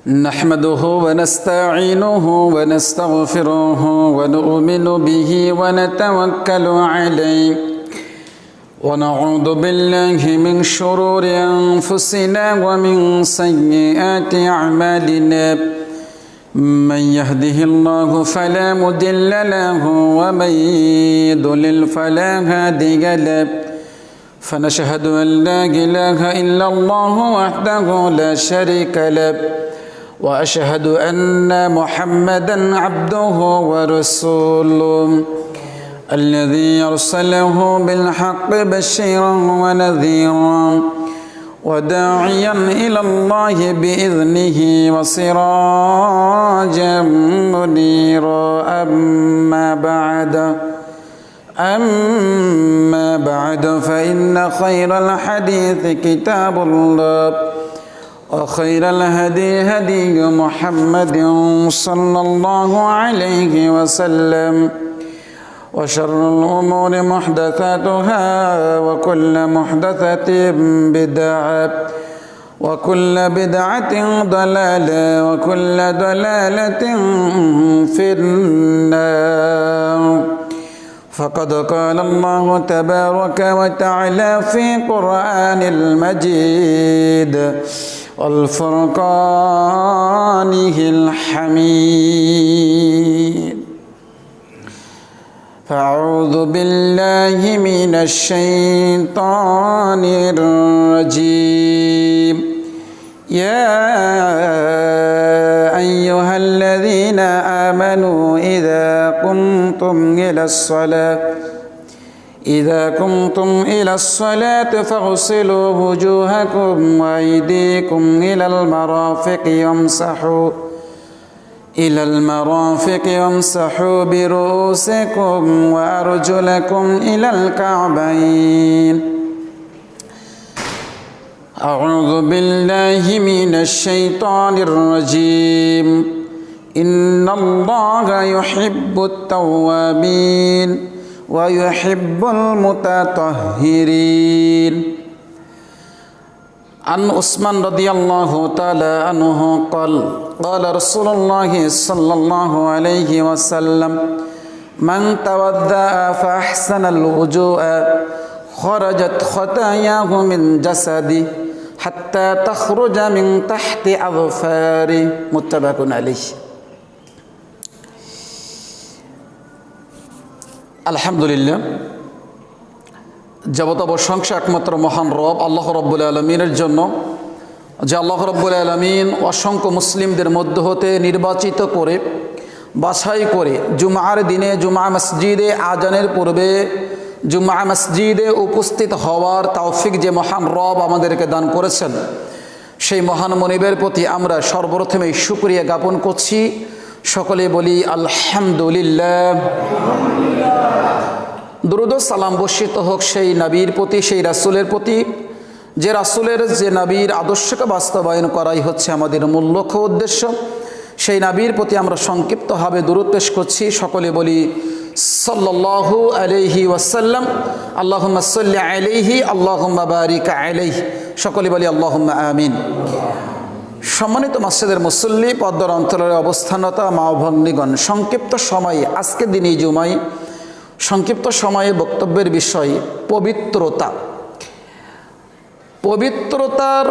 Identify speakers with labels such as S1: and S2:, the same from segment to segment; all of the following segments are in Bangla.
S1: نحمده ونستعينه ونستغفره ونؤمن به ونتوكل عليه ونعوذ بالله من شرور أنفسنا ومن سيئات أعمالنا من يهده الله فلا مضل له ومن يضلل فلا هادي له فنشهد أن لا إله إلا الله وحده لا شريك له وأشهد أن محمدًا عبده ورسوله الذي أرسله بالحق بشيرا ونذيرا وداعيا إلى الله بإذنه وسراجا منيرا أما بعد فإن خير الحديث كتاب الله وخير الهدي هدي محمد صلى الله عليه وسلم وشر الأمور محدثاتها وكل محدثة بدعة وكل بدعة ضلالة وكل ضلالة في النار فقد قال الله تبارك وتعالى في قرآن المجيد والفرقانه الحميد أعوذ بالله من الشيطان الرجيم يا أيها الذين آمنوا إذا قمتم إلى الصلاة فاغسلوا وجوهكم وأيديكم إلى المرافق وامسحوا برؤوسكم وأرجلكم إلى الكعبين أعوذ بالله من الشيطان الرجيم إن الله يحب التوابين ويحب المتطهرين عن عثمان رضي الله تعالى عنه قال رسول الله صلى الله عليه وسلم من توضأ فأحسن الوضوء خرجت خطاياه من جسده حتى تخرج من تحت أظفاره متفق عليه আলহামদুলিল্লাহ যাবতীয় প্রশংসা একমাত্র মহান রব আল্লাহ রাব্বুল আলামিনের জন্য, যে আল্লাহ রাব্বুল আলামিন অসংখ্য মুসলিমদের মধ্য হতে নির্বাচিত করে বাছাই করে জুমার দিনে জুমা মসজিদে আজানের পূর্বে জুমা মসজিদে উপস্থিত হওয়ার তৌফিক যে মহান রব আমাদেরকে দান করেছেন, সেই মহান মনিবের প্রতি আমরা সর্বপ্রথমে শুকরিয়া জ্ঞাপন করছি। সকলে বলি আলহামদুলিল্লাহ। দুরূদ ও সালাম বর্ষিত হোক সেই নবীর প্রতি, সেই রাসূলের প্রতি, যে রাসূলের যে নবীর আদর্শকে বাস্তবায়ন করাই হচ্ছে আমাদের মূল লক্ষ্য উদ্দেশ্য। সেই নবীর প্রতি আমরা সংক্ষিপ্তভাবে দুরূদ পেশ করছি। সকলে বলি সাল্লাল্লাহু আলাইহি ওয়াসাল্লাম, আল্লাহুম্মা সাল্লি আলাইহি, আল্লাহুম্মা বারিক আলাইহি। সকলে বলি আল্লাহুম্মা আমিন। সম্মানিত মসজিদের মুসল্লি, পর্দার অন্তরের অবস্থানরত মা ও ভগ্নীগণ, সংক্ষিপ্ত সময়ে আজকের দিন এই জুমায় সংক্ষিপ্ত সময়ে বক্তব্যের বিষয় পবিত্রতা। পবিত্রতার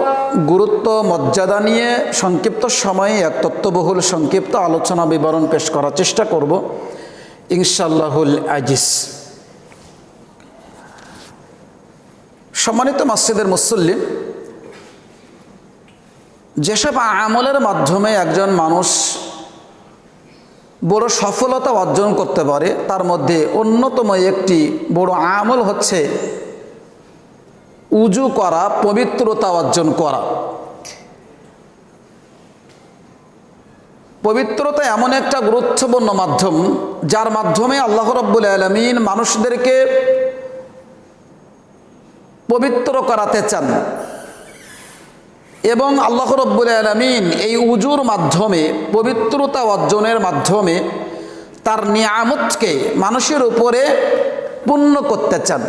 S1: গুরুত্ব মর্যাদা নিয়ে সংক্ষিপ্ত সময়ে এক তত্ত্ববহুল সংক্ষিপ্ত আলোচনা বিবরণ পেশ করার চেষ্টা করব ইনশাআল্লাহুল আজিজ। সম্মানিত মসজিদের মুসল্লি, যেসব আমলের মাধ্যমে একজন মানুষ বড় সফলতা অর্জন করতে পারে, তার মধ্যে অন্যতম একটি বড় আমল হচ্ছে উজু করা, পবিত্রতা অর্জন করা। পবিত্রতা এমন একটা গুরুত্বপূর্ণ মাধ্যম, যার মাধ্যমে আল্লাহ রাব্বুল আলামিন মানুষদেরকে পবিত্র করাতে চান এবং আল্লাহ রাব্বুল আলামিন এই উজুর মাধ্যমে, পবিত্রতা অর্জনের মাধ্যমে তার নিয়ামতকে মানুষের উপরে পূর্ণ করতে চান।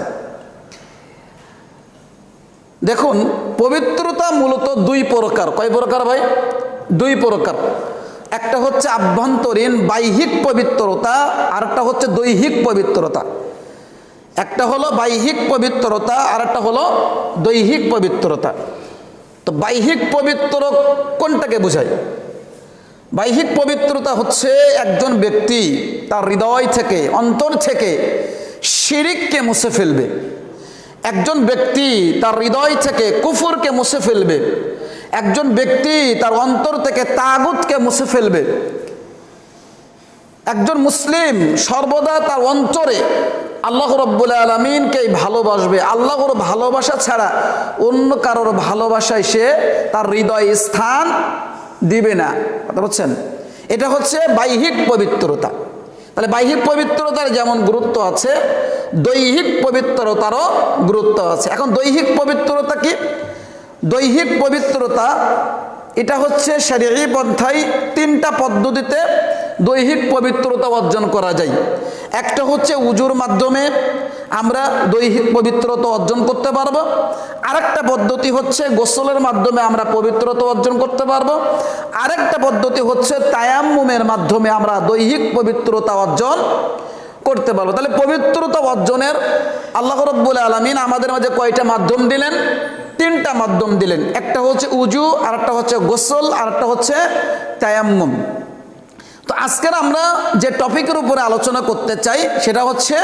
S1: দেখুন, পবিত্রতা মূলত দুই প্রকার। কয় প্রকার ভাই? দুই প্রকার, একটা হচ্ছে আভ্যন্তরীণ বাহ্যিক পবিত্রতা, আর একটা হচ্ছে দৈহিক পবিত্রতা। একটা হলো বাহ্যিক পবিত্রতা, আর একটা হলো দৈহিক পবিত্রতা। তো বাহ্যিক পবিত্র কোনটাকে বোঝায়? বাহ্যিক পবিত্রতা হচ্ছে একজন ব্যক্তি তার হৃদয় থেকে, অন্তর থেকে শিরিককে মুছে ফেলবে। একজন ব্যক্তি তার হৃদয় থেকে কুফরকে মুছে ফেলবে। একজন ব্যক্তি তার অন্তর থেকে তাগুতকে মুছে ফেলবে। একজন মুসলিম সর্বদা তার অন্তরে আল্লাহ রাব্বুল আলামিনকে ভালোবাসবে। আল্লাহর ভালোবাসা ছাড়া অন্য কারোর ভালোবাসায় সে তার হৃদয়ে স্থান দিবে না। কথা বলছেন? এটা হচ্ছে বাহ্যিক পবিত্রতা। তাহলে বাহ্যিক পবিত্রতার যেমন গুরুত্ব আছে, দৈহিক পবিত্রতারও গুরুত্ব আছে। এখন দৈহিক পবিত্রতা কি? দৈহিক পবিত্রতা এটা হচ্ছে শরীয়ী পন্থায় তিনটা পদ্ধতিতে দৈহিক পবিত্রতা অর্জন করা যায়। একটা হচ্ছে উজুর মাধ্যমে আমরা দৈহিক পবিত্রতা অর্জন করতে পারবো। আরেকটা পদ্ধতি হচ্ছে গোসলের মাধ্যমে আমরা পবিত্রতা অর্জন করতে পারবো। আরেকটা পদ্ধতি হচ্ছে তায়াম্মুমের মাধ্যমে আমরা দৈহিক পবিত্রতা অর্জন করতে পারবো। তাহলে পবিত্রতা অর্জনের আল্লাহ রাব্বুল আলামিন আমাদের মাঝে কয়টা মাধ্যম দিলেন? তিনটা মাধ্যম দিলেন। একটা হচ্ছে উজু, আর একটা হচ্ছে গোসল, আর একটা হচ্ছে তায়াম্মুম। তো আজকের আমরা যে টপিকের উপরে আলোচনা করতে চাই সেটা হচ্ছে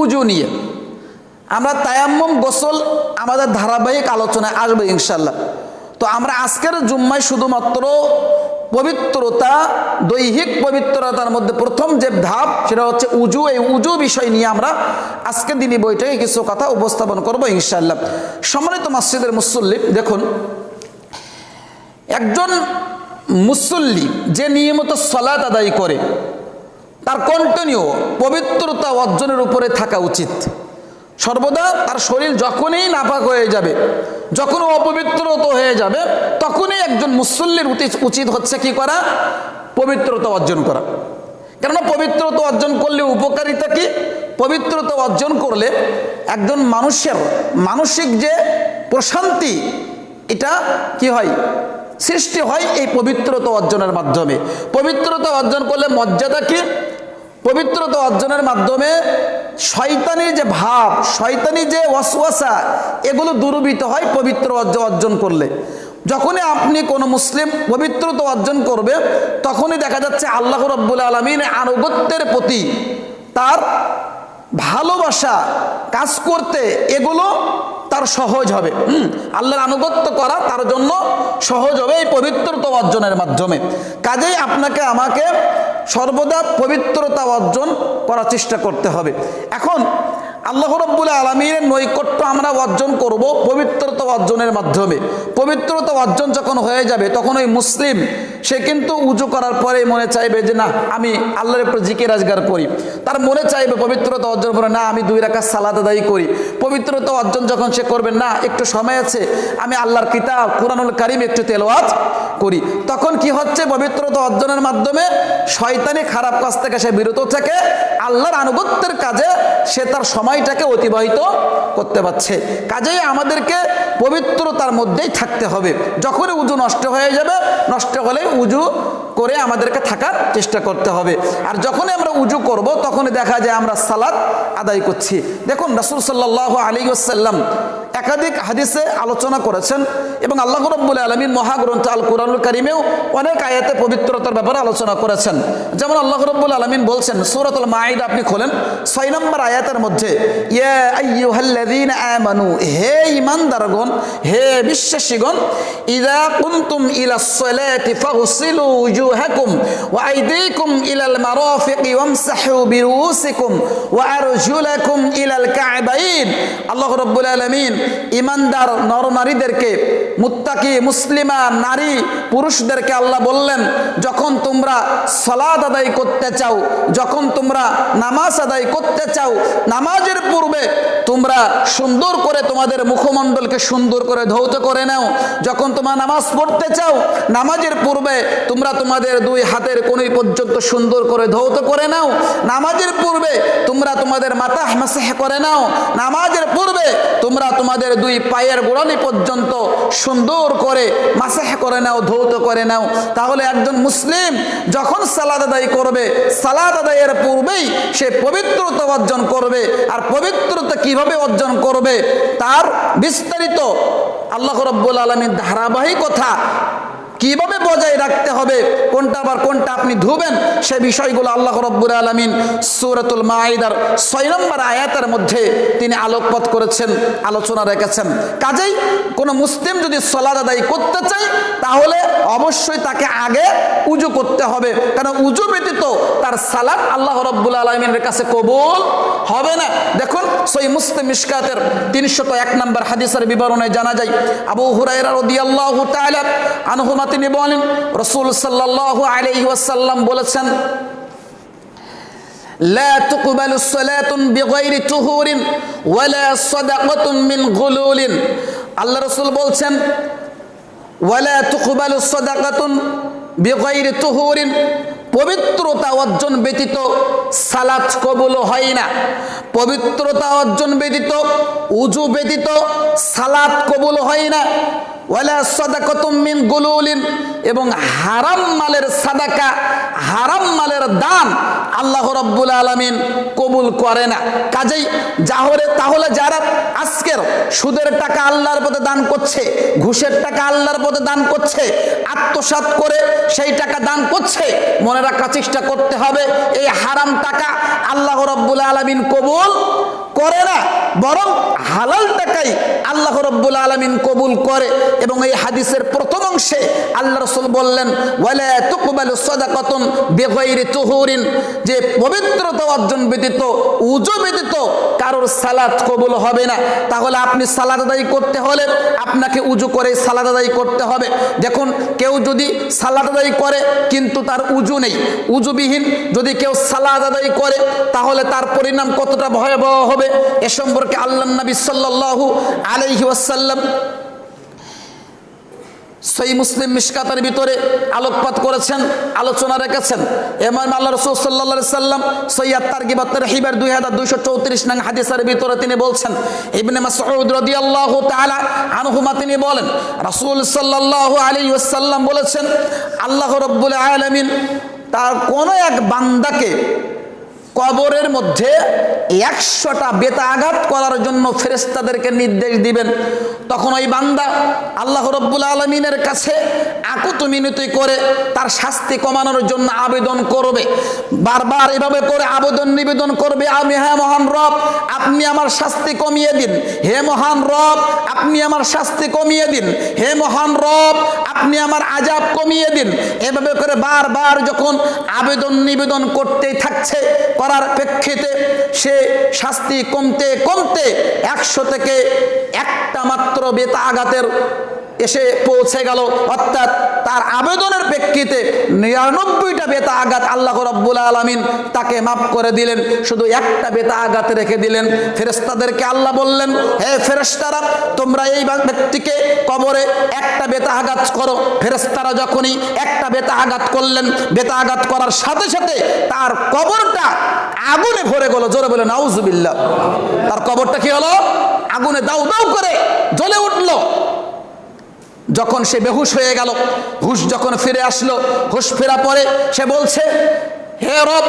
S1: উজু নিয়ে। আমরা তায়াম্মুম, গোসল আমাদের ধারাবাহিক আলোচনায় আসবে ইনশাল্লাহ। তো আমরা আজকের জুম্মায় শুধুমাত্র পবিত্রতা, দৈহিক পবিত্রতার মধ্যে প্রথম যে ধাপ সেটা হচ্ছে উজু। এই উজু বিষয় নিয়ে আমরা আজকের দিনই বইটাকে কিছু কথা উপস্থাপন করবো ইনশাআল্লাহ। সম্মানিত মসজিদের মুসল্লি, দেখুন, একজন মুসল্লি যে নিয়মিত সালাত আদায় করে তার কন্টিনিউ পবিত্রতা অর্জনের উপরে থাকা উচিত। সর্বদা তার শরীর যখনই নাপাক হয়ে যাবে, যখন অপবিত্রতা হয়ে যাবে, তখনই একজন মুসল্লির উচিত হচ্ছে কি করা? পবিত্রতা অর্জন করা। কেননা পবিত্রতা অর্জন করলে উপকারিতা কি? পবিত্রতা অর্জন করলে একজন মানুষের মানসিক যে প্রশান্তি, এটা কি হয়? সৃষ্টি হয় এই পবিত্রতা অর্জনের মাধ্যমে। পবিত্রতা অর্জন করলে মর্যাদা কি? পবিত্রতা অর্জনের মাধ্যমে শয়তানি যে ভাব, শয়তানি যে ওয়াসওয়াসা, এগুলো দূরীভূত হয় পবিত্র অর্জন করলে। যখনই আপনি কোনো মুসলিম পবিত্রতা অর্জন করবে, তখনই দেখা যাচ্ছে আল্লাহ রাব্বুল আলামিন আনুগত্যের প্রতি তার ভালোবাসা কাজ করতে এগুলো তার সহজ হবে। আল্লাহর আনুগত্য করা তার জন্য সহজ হবে এই পবিত্রতা অর্জনের মাধ্যমে। কাজেই আপনাকে আমাকে সর্বদা পবিত্রতা অর্জন করার চেষ্টা করতে হবে। এখন আল্লাহ রাব্বুল আলামিনের নৈকট্য আমরা অর্জন করব পবিত্রতা অর্জনের মাধ্যমে। পবিত্রতা অর্জন যখন হয়ে যাবে, তখন ওই মুসলিম সে কিন্তু উজু করার পরে মনে চাইবে যে না, আমি আল্লাহর উপর জিকির আজগার করি। তার মনে চাইবে পবিত্রতা অর্জন করে, না আমি 2 রাকাত সালাত আদায় করি। পবিত্রতা অর্জন যখন সে করবে, না একটু সময় আছে, আমি আল্লাহর কিতাব কুরআনুল কারীম একটু তেলাওয়াত করি। তখন কি হচ্ছে? পবিত্রতা অর্জনের মাধ্যমে শয়তানি খারাপ কাজ থেকে সে বিরত থাকে, আল্লাহর আনুগত্যের কাজে সে তার সময়টাকে অতিবাহিত করতে পারছে। কাজেই আমাদেরকে পবিত্রতার মধ্যেই থাকতে হবে। যখনই উজু নষ্ট হয়ে যাবে, নষ্ট হলে উজু করে আমাদেরকে থাকার চেষ্টা করতে হবে। আর যখনই আমরা উজু করব, তখনই দেখা যায় আমরা সালাত আদায় করছি। দেখুন, রাসূল সাল্লাল্লাহু আলাইহি ওয়াসাল্লাম একাধিক হাদিসে আলোচনা করেছেন, এবং আল্লাহ রাব্বুল আলামিন মহাগ্রন্থ আল কুরআনুল কারীমেও অনেক আয়াতে পবিত্রতার ব্যাপারে আলোচনা করেছেন। যেমন আল্লাহ রাব্বুল আলামিন বলছেন, সূরাতুল মাঈদা আপনি খোলেন, 6 নম্বর আয়াতের মধ্যে, ইয়া আইয়ুহাল্লাযীনা আমানু, হে ঈমানদারগণ, হে বিশ্বাসীগণ, ইযা কুনতুম ইলাস সালাতি ফাগসিলু উজুহাকুম ওয়া আইদীকুম ইলাল মারাফিকি ওয়ামসাহু বিরুসিকুম ওয়া আরজুলাকুম ইলাল কা'বাইন। আল্লাহ রাব্বুল আলামিন ঈমানদার নরনারীদেরকে, মুত্তাকি মুসলিমা নারী পুরুষদেরকে আল্লাহ বললেন, যখন তোমরা সালাত আদায় করতে চাও, যখন তোমরা নামাজ আদায় করতে চাও, নামাজের পূর্বে তোমরা সুন্দর করে তোমাদের মুখমণ্ডলকে সুন্দর করে ধৌত করে নাও। যখন তোমরা নামাজ পড়তে চাও, নামাজের পূর্বে তোমরা তোমাদের 2 হাতের কনুই পর্যন্ত সুন্দর করে ধৌত করে নাও। নামাজের পূর্বে তোমরা তোমাদের মাথা মাসাহ করে নাও। নামাজের পূর্বে তোমরা তোমাদের তোমাদের দুই পায়ের গোড়ালি পর্যন্ত সুন্দর করে মাসাহ করে নাও, ধৌত করে নাও। তাহলে একজন মুসলিম যখন সালাত আদায় করবে, সালাত আদায়ের পূর্বেই সে পবিত্রতা অর্জন করবে। আর পবিত্রতা কিভাবে অর্জন করবে তার বিস্তারিত আল্লাহ রাব্বুল আলামিন ধারাবাহিকতা কিভাবে বজায় রাখতে হবে, কোনটা আবার কোনটা আপনি ধুবেন, সে বিষয়গুলো আল্লাহ রাব্বুল আলামিন সূরাতুল মাঈদার 6 নম্বর আয়াতের মধ্যে তিনি আলোকপাত করেছেন, আলোচনা রেখেছেন। কাজেই কোনো মুসলিম যদি সালাত আদায় করতে চায় তাহলে অবশ্যই তাকে আগে উযু করতে হবে, কারণ উযু ব্যতীত তার সালাত আল্লাহ রাব্বুল আলামিনের কাছে কবুল হবে না। দেখুন সহিহ মুসলিম মিশকাতের 301 নম্বর হাদিসের বিবরণে জানা যায়, আবু হুরায়রা রাদিয়াল্লাহু তাআলা আনহু তিনি বলেন রাসূল সাল্লাল্লাহু আলাইহি ওয়াসাল্লাম বলেছেন, লা তুকবালু সালাতুন বিগাইরি তুহুরিন ওয়ালা সাদাকাতুন মিন গুলুলিন। আল্লাহ রাসূল বলছেন, ওয়ালা তুকবালু সাদাকাতুন বিগাইরি তুহুরিন, পবিত্রতা অর্জন ব্যতীত সালাত কবুল হয় না। পবিত্রতা অর্জন ব্যতীত, উযু ব্যতীত সালাত কবুল হয় না। ওয়ালা সাদাকাতুম মিন গুলুলিন, এবং হারাম মালের সাদাকা, হারাম মালের দান আল্লাহ রাব্বুল আলামিন কবুল করে না। কাজেই তাহলে যারা আজকের সুদের টাকা আল্লাহর পথে দান করছে, ঘুষের টাকা আল্লাহর পথে দান করছে, আত্মসাৎ করে সেই টাকা দান করছে, মনে রাখার চেষ্টা করতে হবে এই হারাম টাকা আল্লাহ রাব্বুল আলামিন কবুল করে না, বরং হালাল টাকাই আল্লাহ রাব্বুল আলামিন কবুল করে। এবং এই হাদিসের প্রথম অংশে আল্লাহ রাসূল বললেন, ওয়ালা তুকবালু সাদাকাতুন বিগাইরি তুহুরিন, যে পবিত্রতা অর্জন ব্যতীত, উযু ব্যতীত কারোর সালাত কবুল হবে না। তাহলে আপনি সালাত আদায় করতে হলে আপনাকে উযু করে সালাত আদায় করতে হবে। দেখুন কেউ যদি সালাত আদায় করে কিন্তু তার উযু নেই, উযুবিহীন যদি কেউ সালাত আদায় করে তাহলে তার পরিণাম কতটা ভয়াবহ হবে এ সম্পর্কে আল্লাহর নবী সাল্লাল্লাহু আলাইহি ওয়াসাল্লাম সহিহ মুসলিম মিশকাতের ভিতরে আলোকপাত করেছেন, আলোচনা রেখেছেন। ইমাম আল্লাহ রাসূল সাল্লাল্লাহু আলাইহি ওয়াসাল্লাম সহিহ আত-তারগিব ওয়াত-তারহিবের 2234 নং হাদিসের ভিতরে তিনি বলছেন, ইবনে মাসউদ রাদিয়াল্লাহু তাআলা আনহুমা তিনি বলেন, রাসূল সাল্লাল্লাহু আলাইহি ওয়াসাল্লাম বলেছেন, আল্লাহ রাব্বুল আলামিন তার কোন এক বান্দাকে কবরের মধ্যে 100টা বেতা আঘাত করার জন্য ফেরেশতাদেরকে নির্দেশ দিবেন। তখন ওই বান্দা আল্লাহ রাব্বুল আলামিনের কাছে আকুত মিনতি করে তার শাস্তি কমানোর জন্য আবেদন করবে। বারবার এভাবে করে আবেদন নিবেদন করবে, আমি হে মহান রব আপনি আমার শাস্তি কমিয়ে দিন, হে মহান রব আপনি আমার শাস্তি কমিয়ে দিন, হে মহান রব আপনি আমার আযাব কমিয়ে দিন। এভাবে করে বারবার যখন আবেদন নিবেদন করতেই থাকছে, করার প্রেক্ষিতে সে শাস্তি কমতে কমতে 100 থেকে একটা মাত্র বেতা আঘাতের এসে পৌঁছে গেল। অর্থাৎ তার আবেদনের প্রেক্ষিতে 99টা বেতা আঘাত আল্লাহ রাব্বুল আলামিন তাকে মাফ করে দিলেন, শুধু একটা বেতা আঘাত রেখে দিলেন। ফেরেশতাদেরকে আল্লাহ বললেন, হে ফেরেশতারা তোমরা এই ব্যক্তিকে কবরে একটা বেতা আঘাত করো। ফেরেশতারা যখনই একটা বেতা আঘাত করলেন, বেতা আঘাত করার সাথে সাথে তার কবরটা আগুনে ভরে গেল। জোরে বলে নাউজুবিল্লাহ। তার কবরটা কি হলো? আগুনে দাউ দাউ করে জ্বলে উঠলো। যখন সে বেহুশ হয়ে গেল, হুশ যখন ফিরে আসলো, হুশ ফেরা পরে সে বলছে, হে রব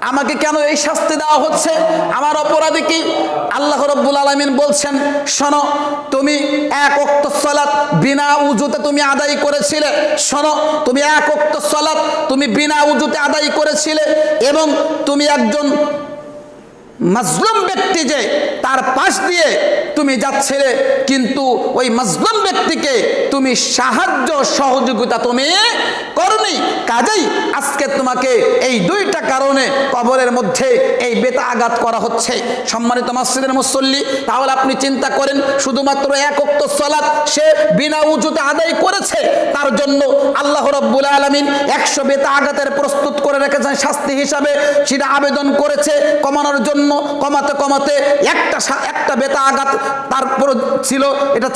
S1: আমাকে কেন এই শাস্তি দেওয়া হচ্ছে, আমার অপরাধী কি? আল্লাহ রাব্বুল আলামিন বলছেন, শোনো তুমি এক ওয়াক্ত সালাত বিনা উযুতে তুমি আদায় করেছিলে, শোনো তুমি এক ওয়াক্ত সালাত তুমি বিনা উযুতে আদায় করেছিলে, এবং তুমি একজন মাজলুম ব্যক্তি যে তার পাশ দিয়ে তুমি যাচ্ছিলে, কিন্তু ওই মাজলুম ব্যক্তিকে তুমি সাহায্য সহযোগিতা তুমি করনি। কাজেই আজকে তোমাকে এই 2টা কারণে কবরের মধ্যে এই বেতা আঘাত করা হচ্ছে। সম্মানিত মসজিদের মুসল্লি, তাহলে আপনি চিন্তা করেন, শুধুমাত্র এক ওয়াক্ত সালাত সে বিনা উযুতে আদায় করেছে, তার জন্য আল্লাহ রাব্বুল আলামিন 100 বেতা আঘাতের প্রস্তুত করে রেখেছেন শাস্তি হিসাবে। সেটা আবেদন করেছে কমানোর জন্য, কমাতে কমাতে একটা বেতা আঘাত তারপর ছিল, এটা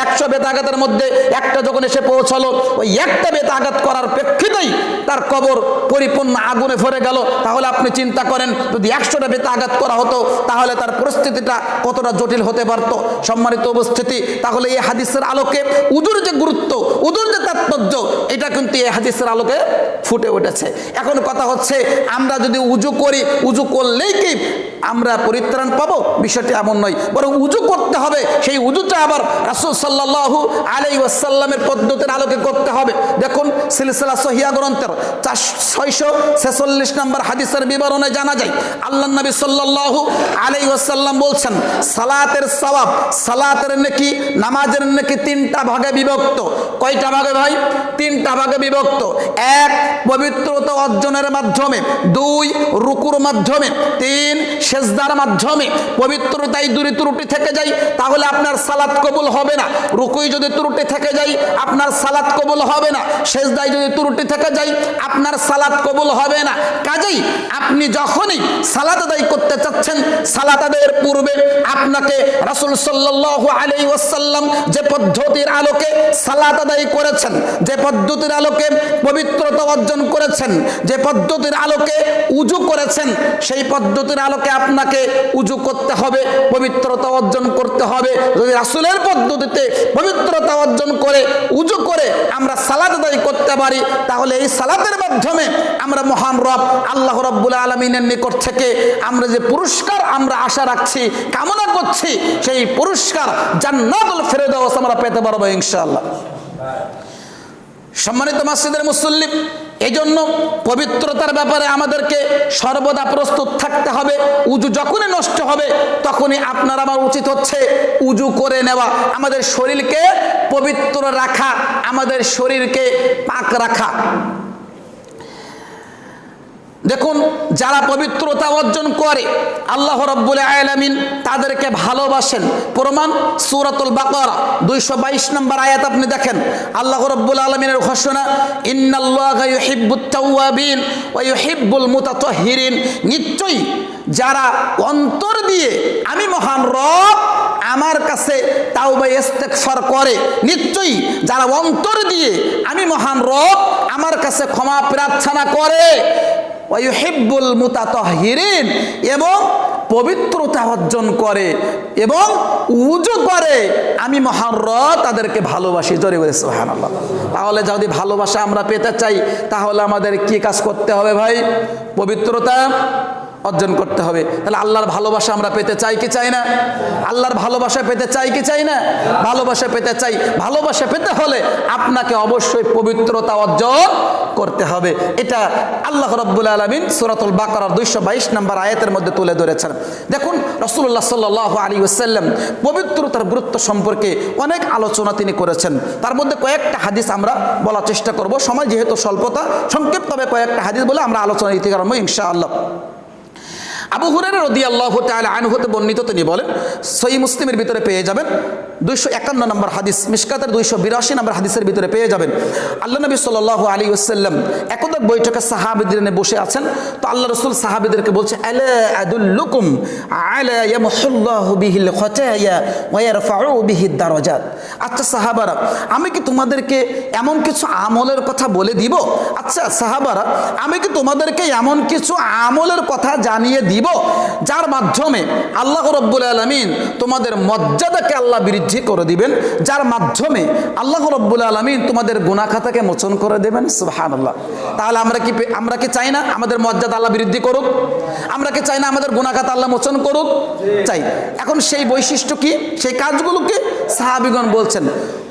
S1: 100 বেতা আঘাতের মধ্যে একটা যখন এসে পৌঁছালো, ওই একটা বেতা আঘাত করার প্রেক্ষিতেই তার কবর পরিপূর্ণ আগুনে ভরে গেল, তাহলে আপনি চিন্তা করেন যদি 100টা বেতে আঘাত করা হতো তাহলে তার পরিস্থিতিটা কতটা জটিল হতে পারত। সম্মানিত উপস্থিতি, তাহলে এই হাদিসের আলোকে উজুর যে গুরুত্ব, উজুর যে তাৎপর্য, এটা কিন্তু এই হাদিসের আলোকে ফুটে উঠেছে। এখন কথা হচ্ছে, আমরা যদি উজু করি, উজু করলেই কি আমরা পরিত্রাণ পাবো? বিষয়টি এমন নয়, বরং উজু করতে হবে। সেই উজুটা আবার রাসূল সাল্লাল্লাহু আলাইহি ওয়াসাল্লামের পদ্ধতির আলোকে করতে হবে। দেখুন সিলসিলা সহিহ গ্রন্থের 646 নম্বর হাদিসের বিবরণে জানা যায়, আল্লাহর নবী সাল্লাল্লাহু আলাইহি ওয়াসাল্লাম বলছেন, সালাতের সওয়াব, সালাতের নেকি, নামাজের নেকি 3টা ভাগে বিভক্ত। কয়টা ভাগে ভাই? 3টা ভাগে বিভক্ত। 1 পবিত্রতা অর্জনের মাধ্যমে, 2 রুকুর মাধ্যমে, 3 সেজদার মাধ্যমে। পবিত্রতায় যদি ত্রুটি থেকে যায় তাহলে আপনার সালাত কবুল হবে না। রুকুই যদি ত্রুটি থেকে যায় আপনার সালাত কবুল হবে না। সেজদায় যদি ত্রুটি থেকে যায় আপনার সালাত কবুল হবে না। কাজেই আপনি যখনই সালাত আদায় করতে চাচ্ছেন, সালাত আদায়ের পূর্বে আপনাকে রাসূল সাল্লাল্লাহু আলাইহি ওয়াসাল্লাম যে পদ্ধতির আলোকে সালাত আদায় করেছেন, যে পদ্ধতির আলোকে পবিত্রতা অর্জন করেছেন, যে পদ্ধতির আলোকে উজু করেছেন, সেই পদ্ধতির আলোকে আপনাকে উজু করতে হবে, পবিত্রতা অর্জন করতে হবে। যদি রাসূলের পদ্ধতিতে পবিত্রতা অর্জন করে উজু করে আমরা সালাত আদায় করতে পারি, তাহলে এই সালাতের মাধ্যমে আমরা মহান রব আল্লাহ রাব্বুল আলামিনের নিকট থেকে আমরা যে পুরস্কার আমরা আশা রাখছি, কামনা করছি, সেই পুরস্কার জান্নাতুল ফেরদাউস আমরা পেতে পারবো ইনশাআল্লাহ। সম্মানিত মসজিদের মুসল্লি, এই জন্য পবিত্রতার ব্যাপারে আমাদেরকে সর্বদা প্রস্তুত থাকতে হবে। উজু যখনই নষ্ট হবে তখনই আপনার আমার উচিত হচ্ছে উজু করে নেওয়া, আমাদের শরীরকে পবিত্র রাখা, আমাদের শরীরকে পাক রাখা। দেখুন, যারা পবিত্রতা অর্জন করে আল্লাহ রাব্বুল আলামিন তাদেরকে ভালোবাসেন। প্রমাণ সূরাতুল বাকারা 222 নম্বর আয়াত আপনি দেখেন, আল্লাহ রাব্বুল আলামিনের ঘোষণা, ইন্নাল্লাহা ইউহিব্বুত তাওয়াবিন ওয়া ইউহিব্বুল মুতাতাহহিরিন। নিশ্চয়ই যারা অন্তর দিয়ে আমি মহান রব আমার কাছে তাওবা ইস্তেগফার করে, নিশ্চয়ই যারা অন্তর দিয়ে আমি মহান রব আমার কাছে ক্ষমা প্রার্থনা করে, ওয়ায়ুহিব্বুল মুতাতাহহিরিন, এবং পবিত্রতা অর্জন করে এবং উজু করে, আমি মহান রব তাদেরকে ভালোবাসি। জোরে বলে সুবহানাল্লাহ। তাহলে যদি ভালোবাসা আমরা পেতে চাই তাহলে আমাদের কি কাজ করতে হবে ভাই? পবিত্রতা অর্জন করতে হবে। তাহলে আল্লাহর ভালোবাসা আমরা পেতে চাই কি চাই না? আল্লাহর ভালোবাসা পেতে চাই কি চাই না? ভালোবাসা পেতে চাই। ভালোবাসা পেতে হলে আপনাকে অবশ্যই পবিত্রতা অর্জন করতে হবে। এটা আল্লাহ রাব্বুল আলামিন সূরাতুল বাকারার 222 নম্বর আয়াতের মধ্যে তুলে ধরেছেন। দেখুন, রাসূলুল্লাহ সাল্লাল্লাহু আলাইহি ওয়াসাল্লাম পবিত্রতার গুরুত্ব সম্পর্কে অনেক আলোচনা তিনি করেছেন। তার মধ্যে কয়েকটা হাদিস আমরা বলার চেষ্টা করব। সময় যেহেতু স্বল্পতা, সংক্ষিপ্তভাবে কয়েকটা হাদিস বলে আমরা আলোচনা দিতে পারব ইনশাআল্লাহ। আবু হুরায়রা রাদিয়াল্লাহু তাআলা আনহু হতে বর্ণিত, তিনি বলেন, সহিহ মুসলিমের ভিতরে পেয়ে যাবেন 251 নম্বর হাদিস, মিশকাতের 282 নম্বর হাদিসের ভিতরে পেয়ে যাবেন। আল্লাহ নবী সাল্লাল্লাহু আলাইহি ওয়াসাল্লাম একদা বৈঠকে সাহাবীদের নিয়ে বসে আছেন। তো আল্লাহ রাসূল সাহাবীদেরকে বলছে, আলা আদুল্লুকুম আলা ইয়ামহুল্লাহু বিহিল খাতায়া ওয়া ইয়ারফাউ বিহিদ দারাজাত। আচ্ছা সাহাবারা, আমি কি তোমাদেরকে এমন কিছু আমলের কথা বলে দিব? আচ্ছা সাহাবারা, আমি কি তোমাদেরকে এমন কিছু আমলের কথা জানিয়ে দিব যার মাধ্যমে আল্লাহ রাব্বুল আলামিন তোমাদের মর্যাদাকে আল্লাহ বৃদ্ধি করে দিবেন, যার মাধ্যমে আল্লাহ রাব্বুল আলামিন তোমাদের গুনাহ খাতাকে মোচন করে দেবেন? সুবহানাল্লাহ। তাহলে আমরা কি চাই না আমাদের মর্যাদা আল্লাহ বৃদ্ধি করুক? আমরা কি চাই না আমাদের গুনাহ খাতা আল্লাহ মোচন করুক? চাই। এখন সেই বৈশিষ্ট্য কি, সেই কাজগুলো কি? সাহাবীগণ বলছেন,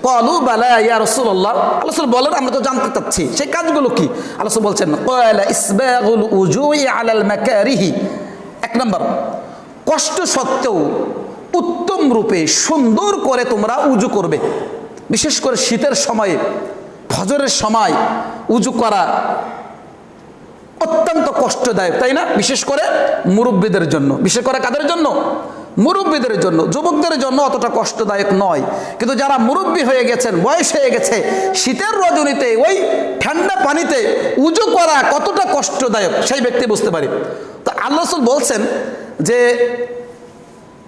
S1: ক্বালু বালা ইয়া রাসূলুল্লাহ। আল্লাহ রাসূল বলেন, আমরা তো জানতে চাচ্ছি সেই কাজগুলো কি। আল্লাহ রাসূল বলছেন, ক্বালা ইসবাগুল উজুই আলাল মাকারিহি। 1 নম্বর, কষ্ট সত্ত্বেও উত্তম রূপে সুন্দর করে তোমরা উজু করবে। বিশেষ করে শীতের সময়ে, ফজরের সময় উজু করা অত্যন্ত কষ্টদায়ক, তাই না? বিশেষ করে মুরব্বীদের জন্য। বিশেষ করে কাদের জন্য? মুরব্বীদের জন্য। যুবকদের জন্য অতটা কষ্টদায়ক নয়, কিন্তু যারা মুরব্বী হয়ে গেছেন, বয়স হয়ে গেছে, শীতের রজনীতে ওই ঠান্ডা পানিতে উজু করা কতটা কষ্টদায়ক সেই ব্যক্তি বুঝতে পারে। তো আল্লাহ রাসূল বলছেন যে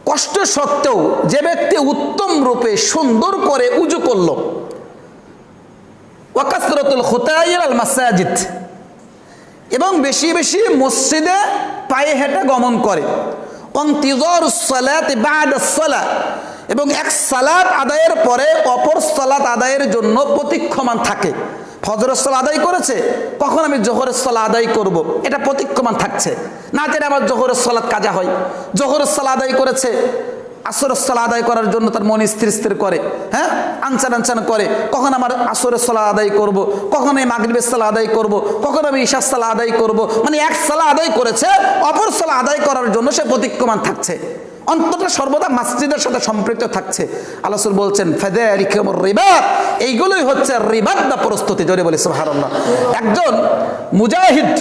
S1: কষ্ট সত্ত্বেও যে ব্যক্তি উত্তম রূপে সুন্দর করে উজু করলো, ওয়াকাসরাতুল খুতাইর আল মাসাজিদ, এবং বেশি বেশি মসজিদে পায়ে হেঁটে গমন করে। এবং এক সালাত আদায়ের পরে অপর সালাত আদায়ের জন্য প্রতীক্ষমান থাকে। ফজরের সালাত আদায় করেছে, কখন আমি জোহরের সালাত আদায় করব, এটা প্রতীক্ষমান থাকছে। না জেনে আবার জোহরের সালাত কাজা হয়। জোহরের সালাত আদায় করেছে, আসরের সালাত আদায় করার জন্য তার মন স্থির স্থির করে, হ্যাঁ, আনচান আনচান করে, কখন আমার আসরের সালাত আদায় করব, কখন আমি মাগরিবের সালাত আদায় করব, কখন আমি ইশার সালাত আদায় করব। মানে এক সালাত আদায় করেছে, অপর সালাত আদায় করার জন্য সে প্রতীক্ষমান থাকছে, অন্ততঃ সর্বদা মসজিদের সাথে সম্পৃক্ত থাকছে। আল্লাহ রাসূল বলছেন ফাযালিকুমুর রিবাত, এইগুলোই হচ্ছে রিবাত বা প্রস্তুতি। জোরে বলি সুবহানাল্লাহ। একজন মুজাহিদ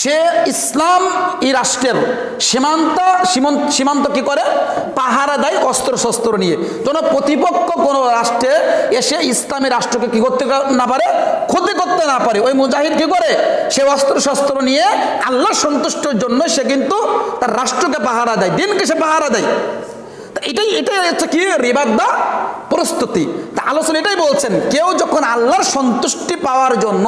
S1: সে ইসলাম এই রাষ্ট্রের সীমান্ত কি করে, পাহারা দেয় অস্ত্র শস্ত্র নিয়ে, যেন প্রতিপক্ষ কোনো রাষ্ট্রে এসে ইসলামী রাষ্ট্রকে কি করতে না পারে, ক্ষতি করতে না পারে। ওই মুজাহিদ কি করে, সে অস্ত্র শস্ত্র নিয়ে আল্লাহ সন্তুষ্টের জন্য সে কিন্তু তার রাষ্ট্রকে পাহারা দেয়, দিনকে সে পাহারা দেয়। এটাই হচ্ছে কি রিবাত বা প্রস্তুতি। তা আলোচনা এটাই বলছেন, কেউ যখন আল্লাহর সন্তুষ্টি পাওয়ার জন্য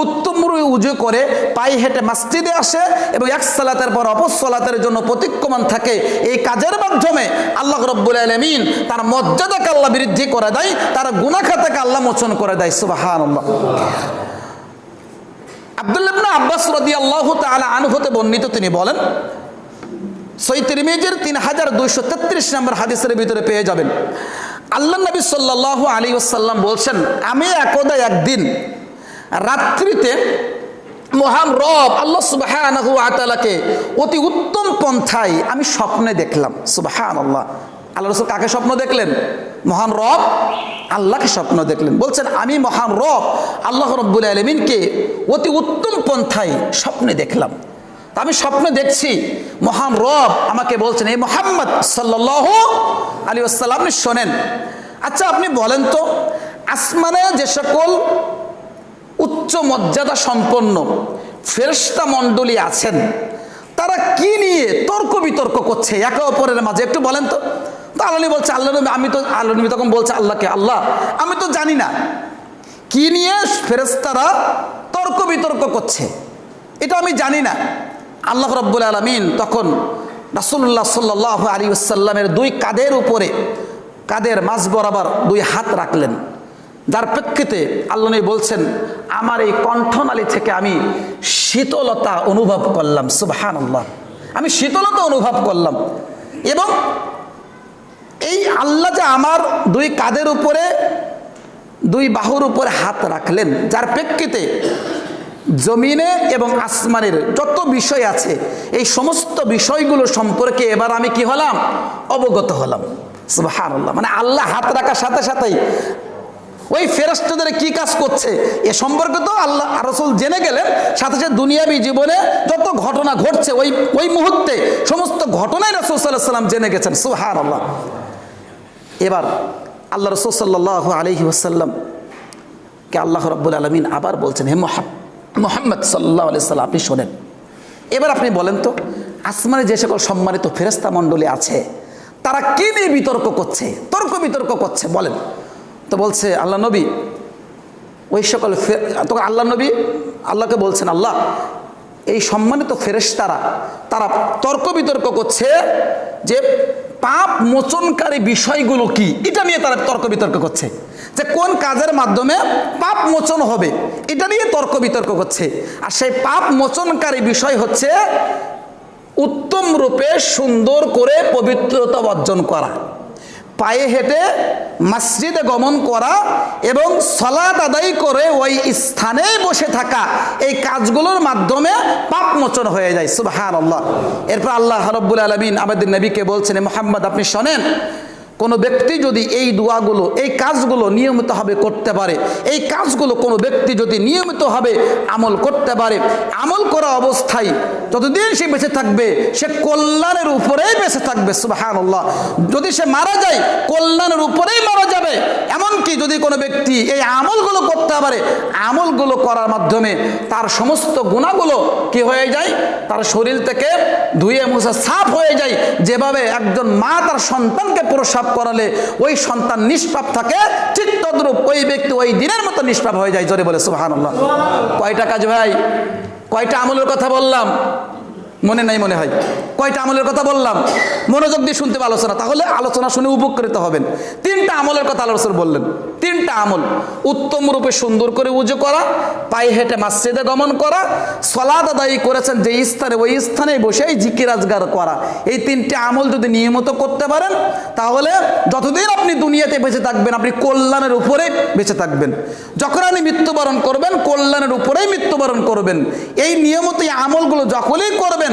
S1: উত্তম উজু করে পায়ে হেঁটে মসজিদে আসে এবং এক সালাতের পর অপর সালাতের জন্য প্রতীক্ষমান থাকে, এই কাজের মাধ্যমে আল্লাহ রাব্বুল আলামিন তার মর্যাদাকে আল্লাহ বৃদ্ধি করে দেয়, তার গুনাহ খাতাকে আল্লাহ মোচন করে দেয়। সুবহানাল্লাহ। আব্দুল্লাহ ইবনে আব্বাস রাদিয়াল্লাহু তাআলা আনহু হতে বর্ণিত, তিনি বলেন, সহিহ তিরমিজির 3233 নম্বর হাদিসের ভিতরে পেয়ে যাবেন, আল্লাহ নবী সাল্লাল্লাহু আলাইহি ওয়াসাল্লাম বলছেন, আমি একদা একদিন রাত্রিতে মহান রব আল্লাহ সুবহানাহু ওয়া তাআলাকে অতি উত্তম পন্থায় আমি স্বপ্নে দেখলাম। সুবহানাল্লাহ। আল্লাহ রাসূল কাকে স্বপ্ন দেখলেন? মহান রব আল্লাহকে স্বপ্ন দেখলেন। বলছেন আমি মহান রব আল্লাহ রাব্বুল আলামিনকে অতি উত্তম পন্থায় স্বপ্নে দেখলাম। আমি স্বপ্নে দেখছি মহান রব আমাকে বলছেন, এই মুহাম্মদ সাল্লাল্লাহু আলাইহি ওয়াসাল্লাম, আপনি শোনেন, আচ্ছা আপনি বলেন তো, আসমানে যে সকল উচ্চ মর্যাদা সম্পন্ন ফেরেশতা মণ্ডলী আছেন, তারা কি নিয়ে তর্ক বিতর্ক করছে একে অপরের মাঝে, একটু বলেন তো। তো আল্লাহ বলছে, আল্লাহ নবী তখন বলছে আল্লাহকে, আল্লাহ আমি তো জানি না কি নিয়ে ফেরেশতারা তর্ক বিতর্ক করছে, এটা আমি জানি না। আল্লাহ রাব্বুল আলামিন তখন রাসূলুল্লাহ সাল্লাল্লাহু আলাইহি ওয়াসাল্লামের দুই কাঁধের উপরে, কাঁধের মাঝ বরাবর দুই হাত রাখলেন, যার প্রেক্ষিতে আল্লাহ নবী বলছেন, আমার এই কণ্ঠনালী থেকে আমি শীতলতা অনুভব করলাম। সুবহানাল্লাহ। আমি শীতলতা অনুভব করলাম। এবং এই আল্লাহ যে আমার দুই কাঁধের উপরে, দুই বাহুর উপরে হাত রাখলেন, যার প্রেক্ষিতে জমিনে এবং আসমানের যত বিষয় আছে এই সমস্ত বিষয়গুলো সম্পর্কে এবার আমি কি হলাম, অবগত হলাম। সুবহানাল্লাহ। মানে আল্লাহ হাত রাখার সাথে সাথেই ওই ফেরেশতাদের কি কাজ করছে এ সম্পর্কে তো আল্লাহ রাসূল জেনে গেলেন, সাথে সাথে দুনিয়াবী জীবনে যত ঘটনা ঘটছে ওই মুহূর্তে সমস্ত ঘটনাই রাসূল সাল্লাল্লাহু আলাইহি ওয়াসাল্লাম জেনে গেছেন। সুবহানাল্লাহ। এবার আল্লাহ রাসূল সাল্লাল্লাহু আলাইহি ওয়াসাল্লাম কে আল্লাহ রাব্বুল আলামিন আবার বলছেন, হে মুহাম্মদ সাল্লাল্লাহু আলাইহি ওয়াসাল্লাম, আপনি শোনেন, এবার আপনি বলেন তো, আসমানে যে সকল সম্মানিত ফেরেশতা মণ্ডলী আছে তারা কি নিয়ে বিতর্ক করছে, তর্ক বিতর্ক করছে, বলেন তো। বলছে আল্লাহ নবী, ওই সকল তখন আল্লাহ নবী আল্লাহকে বলছেন, আল্লাহ এই সম্মানিত ফেরেশতারা তারা তর্ক বিতর্ক করছে যে পাপ মোচনকারী বিষয়গুলো কি, এটা নিয়ে তারা তর্ক বিতর্ক করছে, যে কোন কাজের মাধ্যমে পাপ মোচন হবে এটা নিয়ে তর্ক বিতর্ক করছে। আর সেই পাপ মোচনকারী বিষয় হচ্ছে উত্তম রূপে সুন্দর করে পবিত্রতা অর্জন করা, পায়ে হেঁটে মসজিদে গমন করা এবং সালাত আদায় করে ওই স্থানেই বসে থাকা, এই কাজগুলোর মাধ্যমে পাপ মোচন হয়ে যায়। সুবহানাল্লাহ। এরপর আল্লাহ রাব্বুল আলামিন আমাদের নবীকে বলছেন, মুহাম্মদ আপনি শোনেন, কোনো ব্যক্তি যদি এই দোয়াগুলো, এই কাজগুলো নিয়মিতভাবে করতে পারে, এই কাজগুলো কোনো ব্যক্তি যদি নিয়মিতভাবে আমল করতে পারে, আমল করা অবস্থায় যতদিন সে বেঁচে থাকবে সে কল্যাণের উপরেই বেঁচে থাকবে। সুবহানাল্লাহ। যদি সে মারা যায় কল্যাণের উপরেই মারা যাবে। এমনকি যদি কোনো ব্যক্তি এই আমলগুলো করতে পারে, আমলগুলো করার মাধ্যমে তার সমস্ত গুনাহগুলো কি হয়ে যায়, তার শরীর থেকে ধুয়ে মুছে সাফ হয়ে যায়। যেভাবে একজন মা তার সন্তানকে প্রসব করালে ওই সন্তান নিষ্পাপ থাকে, ঠিক তদ্রূপ ওই ব্যক্তি ওই দিনের মতো নিষ্পাপ হয়ে যায়। জোরে বলে সুবহানাল্লাহ। কয়টা কাজ ভাই, কয়টা আমলের কথা বললাম? মনে নাই মনে হয়। কয়টা আমলের কথা বললাম? মনোযোগ দিয়ে শুনতে হবে আলোচনা, তাহলে আলোচনা শুনে উপকৃত হবেন। 3টা আমলের কথা আল্লাহ রাসূল বললেন। 3টা আমল: উত্তম রূপে সুন্দর করে উজু করা, পায়ে হেঁটে মসজিদে গমন করা, সালাত আদায় করেছেন যে স্থানে ওই স্থানে বসেই জিকির আজগার করা। এই 3টে আমল যদি নিয়মিত করতে পারেন তাহলে যতদিন আপনি দুনিয়াতে বেঁচে থাকবেন আপনি কল্যাণের উপরে বেঁচে থাকবেন। যখন আপনি মৃত্যুবরণ করবেন কল্যাণের উপরেই মৃত্যুবরণ করবেন। এই নিয়মিত এই আমলগুলো যখনই করবেন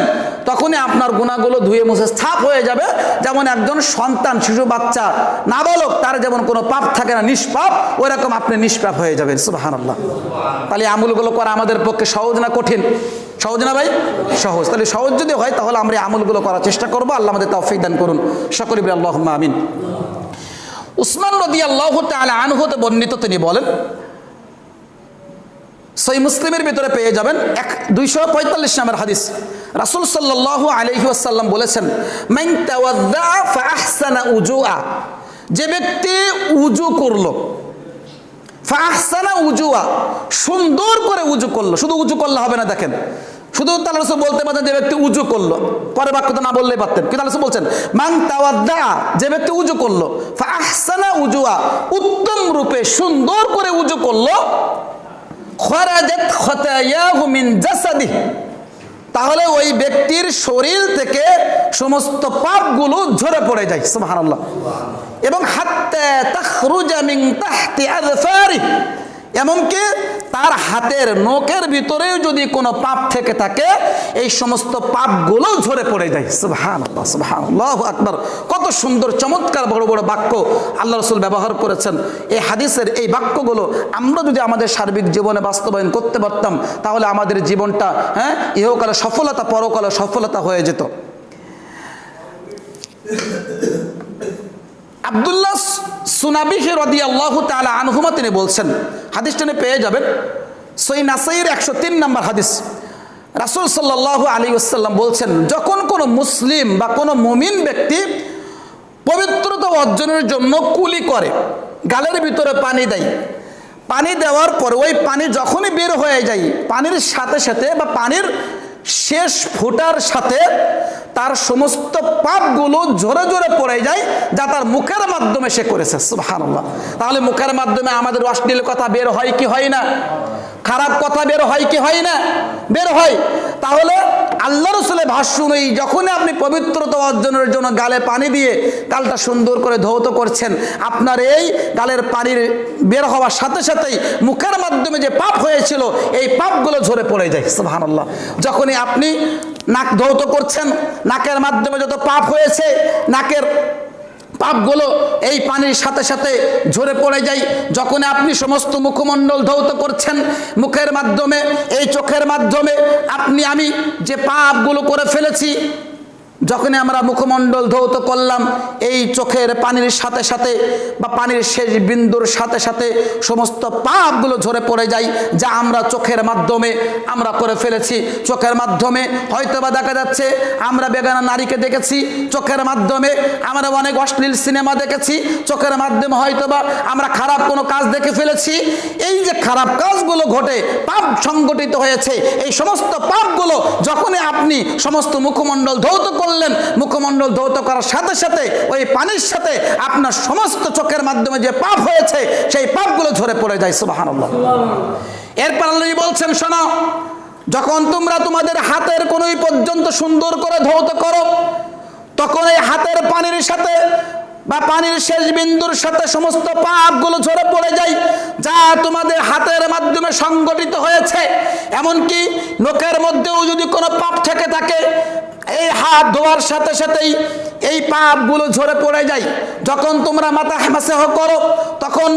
S1: তখনই আপনার গুনাহগুলো ধুয়ে মুছে সাফ হয়ে যাবে। যেমন একজন সন্তান, শিশু বাচ্চা, নাবালক, তার যেমন কোনো পাপ থাকে না, নিষ্পাপ, ওইরকম আপনি নিষ্পাপ হয়ে যাবেন। সুবহানাল্লাহ। তাহলে আমলগুলো করা আমাদের পক্ষে সহজ না কঠিন? সহজ না ভাই? সহজ। তাহলে সহজ যদি হয় তাহলে আমরা এই আমলগুলো করার চেষ্টা করবো। আল্লাহ আমাদের তৌফিক দান করুন। সকলে বলি আল্লাহুম্মা আমিন। উসমান রাদিয়াল্লাহু তাআলা আনহু হতে বর্ণিত, তিনি বলেন, সহিহ মুসলিমের ভিতরে পেয়ে যাবেন 245 নম্বর হাদিস। রাসূল সাল্লাল্লাহু আলাইহি ওয়াসাল্লাম বলেছেন, মান তাওয়াদ্দা ফাআহসানা উজুআ, যে ব্যক্তি উজু করলো, ফাআহসানা উজুআ, সুন্দর করে উজু করলো। শুধু উজু করলে হবে না, দেখেন, শুধু আল্লাহ রাসূল বলতে পারতেন যে ব্যক্তি উজু করলো, পরে বাক্যটা না বললেই পারতেন, কিন্তু আল্লাহ রাসূল বলছেন মান তাওয়াদ্দা, যে ব্যক্তি উজু করলো, ফাআহসানা উজুআ, উত্তম রূপে সুন্দর করে উজু করলো, খরাজাত খতায়াহু মিন জাসাদিহি, তাহলে ওই ব্যক্তির শরীর থেকে সমস্ত পাপগুলো ঝরে পড়ে যায়। সুবহানাল্লাহ। এবং হাত্তা তাখরুজা মিন তাহতি আযফারিহি, এমনকি তার হাতের নখের ভিতরেও যদি কোনো পাপ থেকে থাকে এই সমস্ত পাপগুলো ঝরে পড়ে যায়। সুবহানাল্লাহ, সুবহানাল্লাহু আকবার। কত সুন্দর চমৎকার বড় বড় বাক্য আল্লাহ রাসূল ব্যবহার করেছেন। এই হাদিসের এই বাক্যগুলো আমরা যদি আমাদের সার্বিক জীবনে বাস্তবায়ন করতে পারতাম তাহলে আমাদের জীবনটা ইহকালে সফলতা পরকালে সফলতা হয়ে যেত। আব্দুল্লাহ সুনাবিহি রাদিয়াল্লাহু তাআলা আনহুমা তিনি বলছেন, হাদিসটা পেয়ে যাবেন সহিহ নাসাইর 103 নম্বর হাদিস। রাসূল সাল্লাল্লাহু আলাইহি ওয়াসাল্লাম বলছেন, যখন কোনো মুসলিম বা কোনো মুমিন ব্যক্তি পবিত্রতা অর্জনের জন্য কুলি করে, গালের ভিতরে পানি দেয়, পানি দেওয়ার পর ওই পানি যখনই বের হয়ে যায় পানির সাথে সাথে বা পানির শেষ ফোঁটার সাথে তার সমস্ত পাপগুলো ঝরে ঝরে পড়ে যায় যা তার মুখের মাধ্যমে সে করেছে। সুবহানাল্লাহ। তাহলে মুখের মাধ্যমে আমাদের অশ্লীল কথা বের হয় কি হয় না? খারাপ কথা বের হয় কি হয় না? বের হয়। তাহলে আল্লাহ রাসূলের ভাষ্য অনুযায়ী যখনই আপনি পবিত্রতা অর্জনের জন্য গালে পানি দিয়ে গালটা সুন্দর করে ধৌত করছেন, আপনার এই গালের পানির বের হওয়ার সাথে সাথেই মুখের মাধ্যমে যে পাপ হয়েছিল এই পাপগুলো ঝরে পড়ে যায়। সুবহানাল্লাহ। যখনই আপনি নাক ধৌত করছেন, নাকের মাধ্যমে যত পাপ হয়েছে নাকের পাপগুলো এই পানির সাথে সাথে ঝরে পড়ে যায়। যখন আপনি সমস্ত মুখমণ্ডল ধৌত করছেন, মুখের মাধ্যমে, এই চোখের মাধ্যমে আমি যে পাপগুলো করে ফেলেছি, যখনই আমরা মুখমণ্ডল ধৌত করলাম এই চোখের পানির সাথে সাথে বা পানির শেষ বিন্দুর সাথে সাথে সমস্ত পাপগুলো ঝরে পড়ে যায় যা আমরা চোখের মাধ্যমে আমরা করে ফেলেছি। চোখের মাধ্যমে হয়তোবা দেখা যাচ্ছে আমরা বেগানা নারীকে দেখেছি, চোখের মাধ্যমে আমরা অনেক অশ্লীল সিনেমা দেখেছি, চোখের মাধ্যমে হয়তোবা আমরা খারাপ কোনো কাজ দেখে ফেলেছি। এই যে খারাপ কাজগুলো ঘটে, পাপ সংগঠিত হয়েছে, এই সমস্ত পাপগুলো যখনই আপনি সমস্ত মুখমণ্ডল ধৌত করলেন, মুখমণ্ডল ধৌত করার সাথে সাথে ওই পানির সাথে আপনার সমস্ত চোখের মাধ্যমে যে পাপ হয়েছে সেই পাপগুলো ঝরে পড়ে যায়। সুবহানাল্লাহ। এরপর আল্লাহ বলছেন, শোনো, যখন তোমরা তোমাদের হাতের কোনোই পর্যন্ত সুন্দর করে ধৌত করো তখন এই হাতের পানির সাথে বা পানির শেষ বিন্দুর সাথে সমস্ত পাপগুলো ঝরে পড়ে যায় যা তোমাদের হাতের মাধ্যমে সংগঠিত হয়েছে। এমনকি নখের মধ্যেও যদি কোনো পাপ থেকে থাকে এই হাত ধোয়ার সাথে সাথেই এই পাপগুলো ঝরে পড়ে যায়। যখন তোমরা মাথা মাসহ করো তখন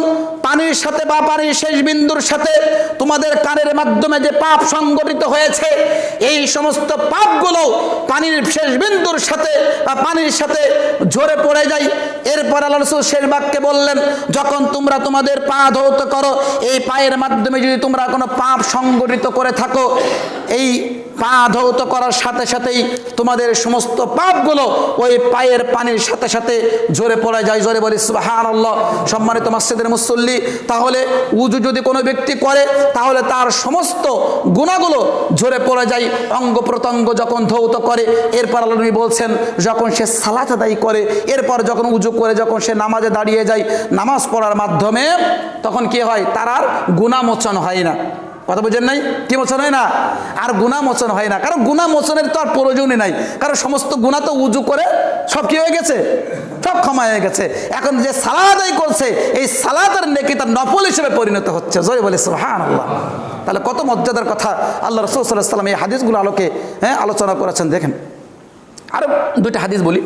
S1: পানির সাথে বা পানির শেষ বিন্দুর সাথে তোমাদের কানের মাধ্যমে যে পাপ সংগঠিত হয়েছে এই সমস্ত পাপগুলো পানির শেষ বিন্দুর সাথে বা পানির সাথে ঝরে পড়ে যায়। এরপর আল্লাহ রাসূল শেষ বাক্যে বললেন, যখন তোমরা তোমাদের পা ধৌত করো এই পায়ের মাধ্যমে যদি তোমরা কোনো পাপ সংগঠিত করে থাকো এই পা ধৌত করার সাথে সাথেই তোমাদের সমস্ত পাপগুলো ওই পায়ের পানির সাথে সাথে ঝরে পড়ে যায়। জোরে বলি সুবহানাল্লাহ। সম্মানিত মসজিদের মুসল্লি, তাহলে উযু যদি কোনো ব্যক্তি করে তাহলে তার সমস্ত গুনাহগুলো ঝরে পড়ে যায় অঙ্গ প্রত্যঙ্গ যখন ধৌত করে। এরপর আল্লাহ নবী বলছেন যখন সে সালাত আদায় করে, এরপর যখন উযু করে যখন সে নামাজে দাঁড়িয়ে যায়, নামাজ পড়ার মাধ্যমে তখন কি হয়, তার আর গুনাহ মোচন হয় না। কথা বুঝেন নাই? কি মোচন হয় না? আর গুনাহ মোচন হয় না, কারণ গুনাহ মোচনের তো আর প্রয়োজনই নাই, কারণ সমস্ত গুনাহ তো উযু করে সব কি হয়ে গেছে, সব ক্ষমা হয়ে গেছে। এখন যে সালাত আদায় করছে এই সালাতের নেকি তার নফল হিসেবে পরিণত হচ্ছে। জয় বলে সুবহানাল্লাহ। তাহলে কত মর্যাদার কথা আল্লাহ রাসূল সাল্লাল্লাহু আলাইহি ওয়াসাল্লাম এই হাদিসগুলো আলোকে আলোচনা করেছেন। দেখেন আরো দুইটা হাদিস বলি।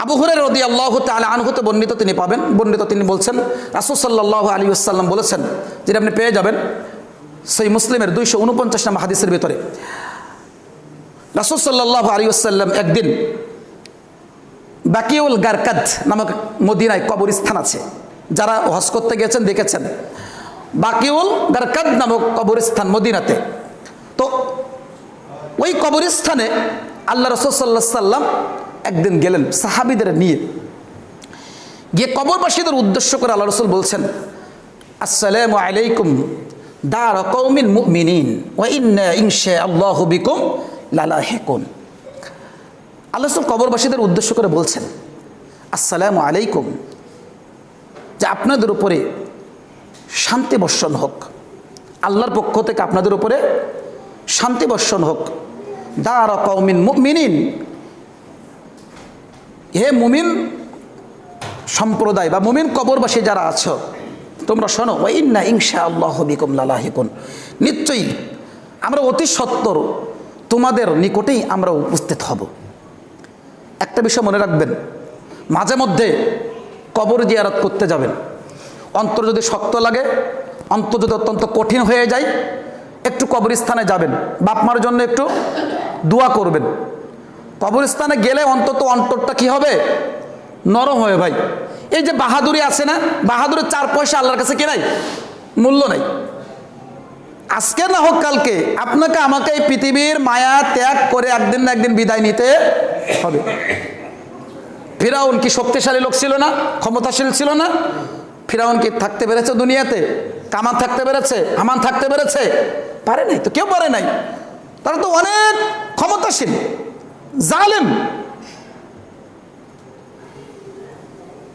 S1: আবু হুরায়রা রাদিয়াল্লাহু তাআলা আনহু তে বর্ণিত, তিনি পাবেন, বর্ণিত তিনি বলছেন রাসূল সাল্লাল্লাহু আলাইহি ওয়াসাল্লাম বলেছেন, যেটা আপনি পেয়ে যাবেন সহিহ মুসলিমের 249 নম্বর হাদিসের ভিতরে। রাসূল সাল্লাল্লাহু আলাইহি ওয়াসাল্লাম একদিন বাকিউল গারকাদ নামক মদিনায় কবরস্থান আছে, যারা হজ করতে গেছেন দেখেছেন বাকিউল গারকাদ নামক কবরস্থান মদিনাতে। তো ওই কবরস্থানে আল্লাহ রাসূল সাল্লাল্লাহু আলাইহি ওয়াসাল্লাম একদিন গেলেন সাহাবীদের নিয়ে, গিয়ে কবরবাসীদের উদ্দেশ্য করে আল্লাহ রাসূল বলছেন, আসসালামু আলাইকুম দার কওমিন মুমিনিন ওয়া ইন্না ইনশাআল্লাহু বিকুম লালাহিকুন। আল্লাহ রাসূল কবরবাসীদের উদ্দেশ্য করে বলছেন আসসালামু আলাইকুম, যে আপনাদের উপরে শান্তি বর্ষণ হোক, আল্লাহর পক্ষ থেকে আপনাদের উপরে শান্তি বর্ষণ হোক। দার কওমিন মুমিনিন, হে মুমিন সম্প্রদায় বা মুমিন কবরবাসী যারা আছো তোমরা শোনো, ওয়া ইন্না ইনশাআল্লাহু বিকুম লালাহিকুন, নিশ্চয়ই আমরা অতি সত্বর তোমাদের নিকটেই আমরা উপস্থিত হব। একটা বিষয় মনে রাখবেন, মাঝে মধ্যে কবর জিয়ারত করতে যাবেন, অন্তর যদি শক্ত লাগে, অন্তর যদি অত্যন্ত কঠিন হয়ে যায়, একটু কবরস্থানে যাবেন, বাপ মার জন্য একটু দোয়া করবেন। কবরস্থানে গেলে অন্তত অন্তরটা কি হবে, নরম হবে। ভাই এই যে বাহাদুরি আছে না, বাহাদুরের 4 পয়সা আল্লাহর কাছে কি নাই, মূল্য নাই। আজকে না হোক কালকে আপনাকে আমাকে এই পৃথিবীর মায়া ত্যাগ করে একদিন না একদিন বিদায় নিতে হবে। ফিরাউন কি শক্তিশালী লোক ছিল না, ক্ষমতাশীল ছিল না? ফিরাউন কি থাকতে পেরেছে দুনিয়াতে? কামান থাকতে পেরেছে? হামান থাকতে পেরেছে? পারে নাই তো, কেউ পারে নাই। তারা তো অনেক ক্ষমতাশীল, জালেম।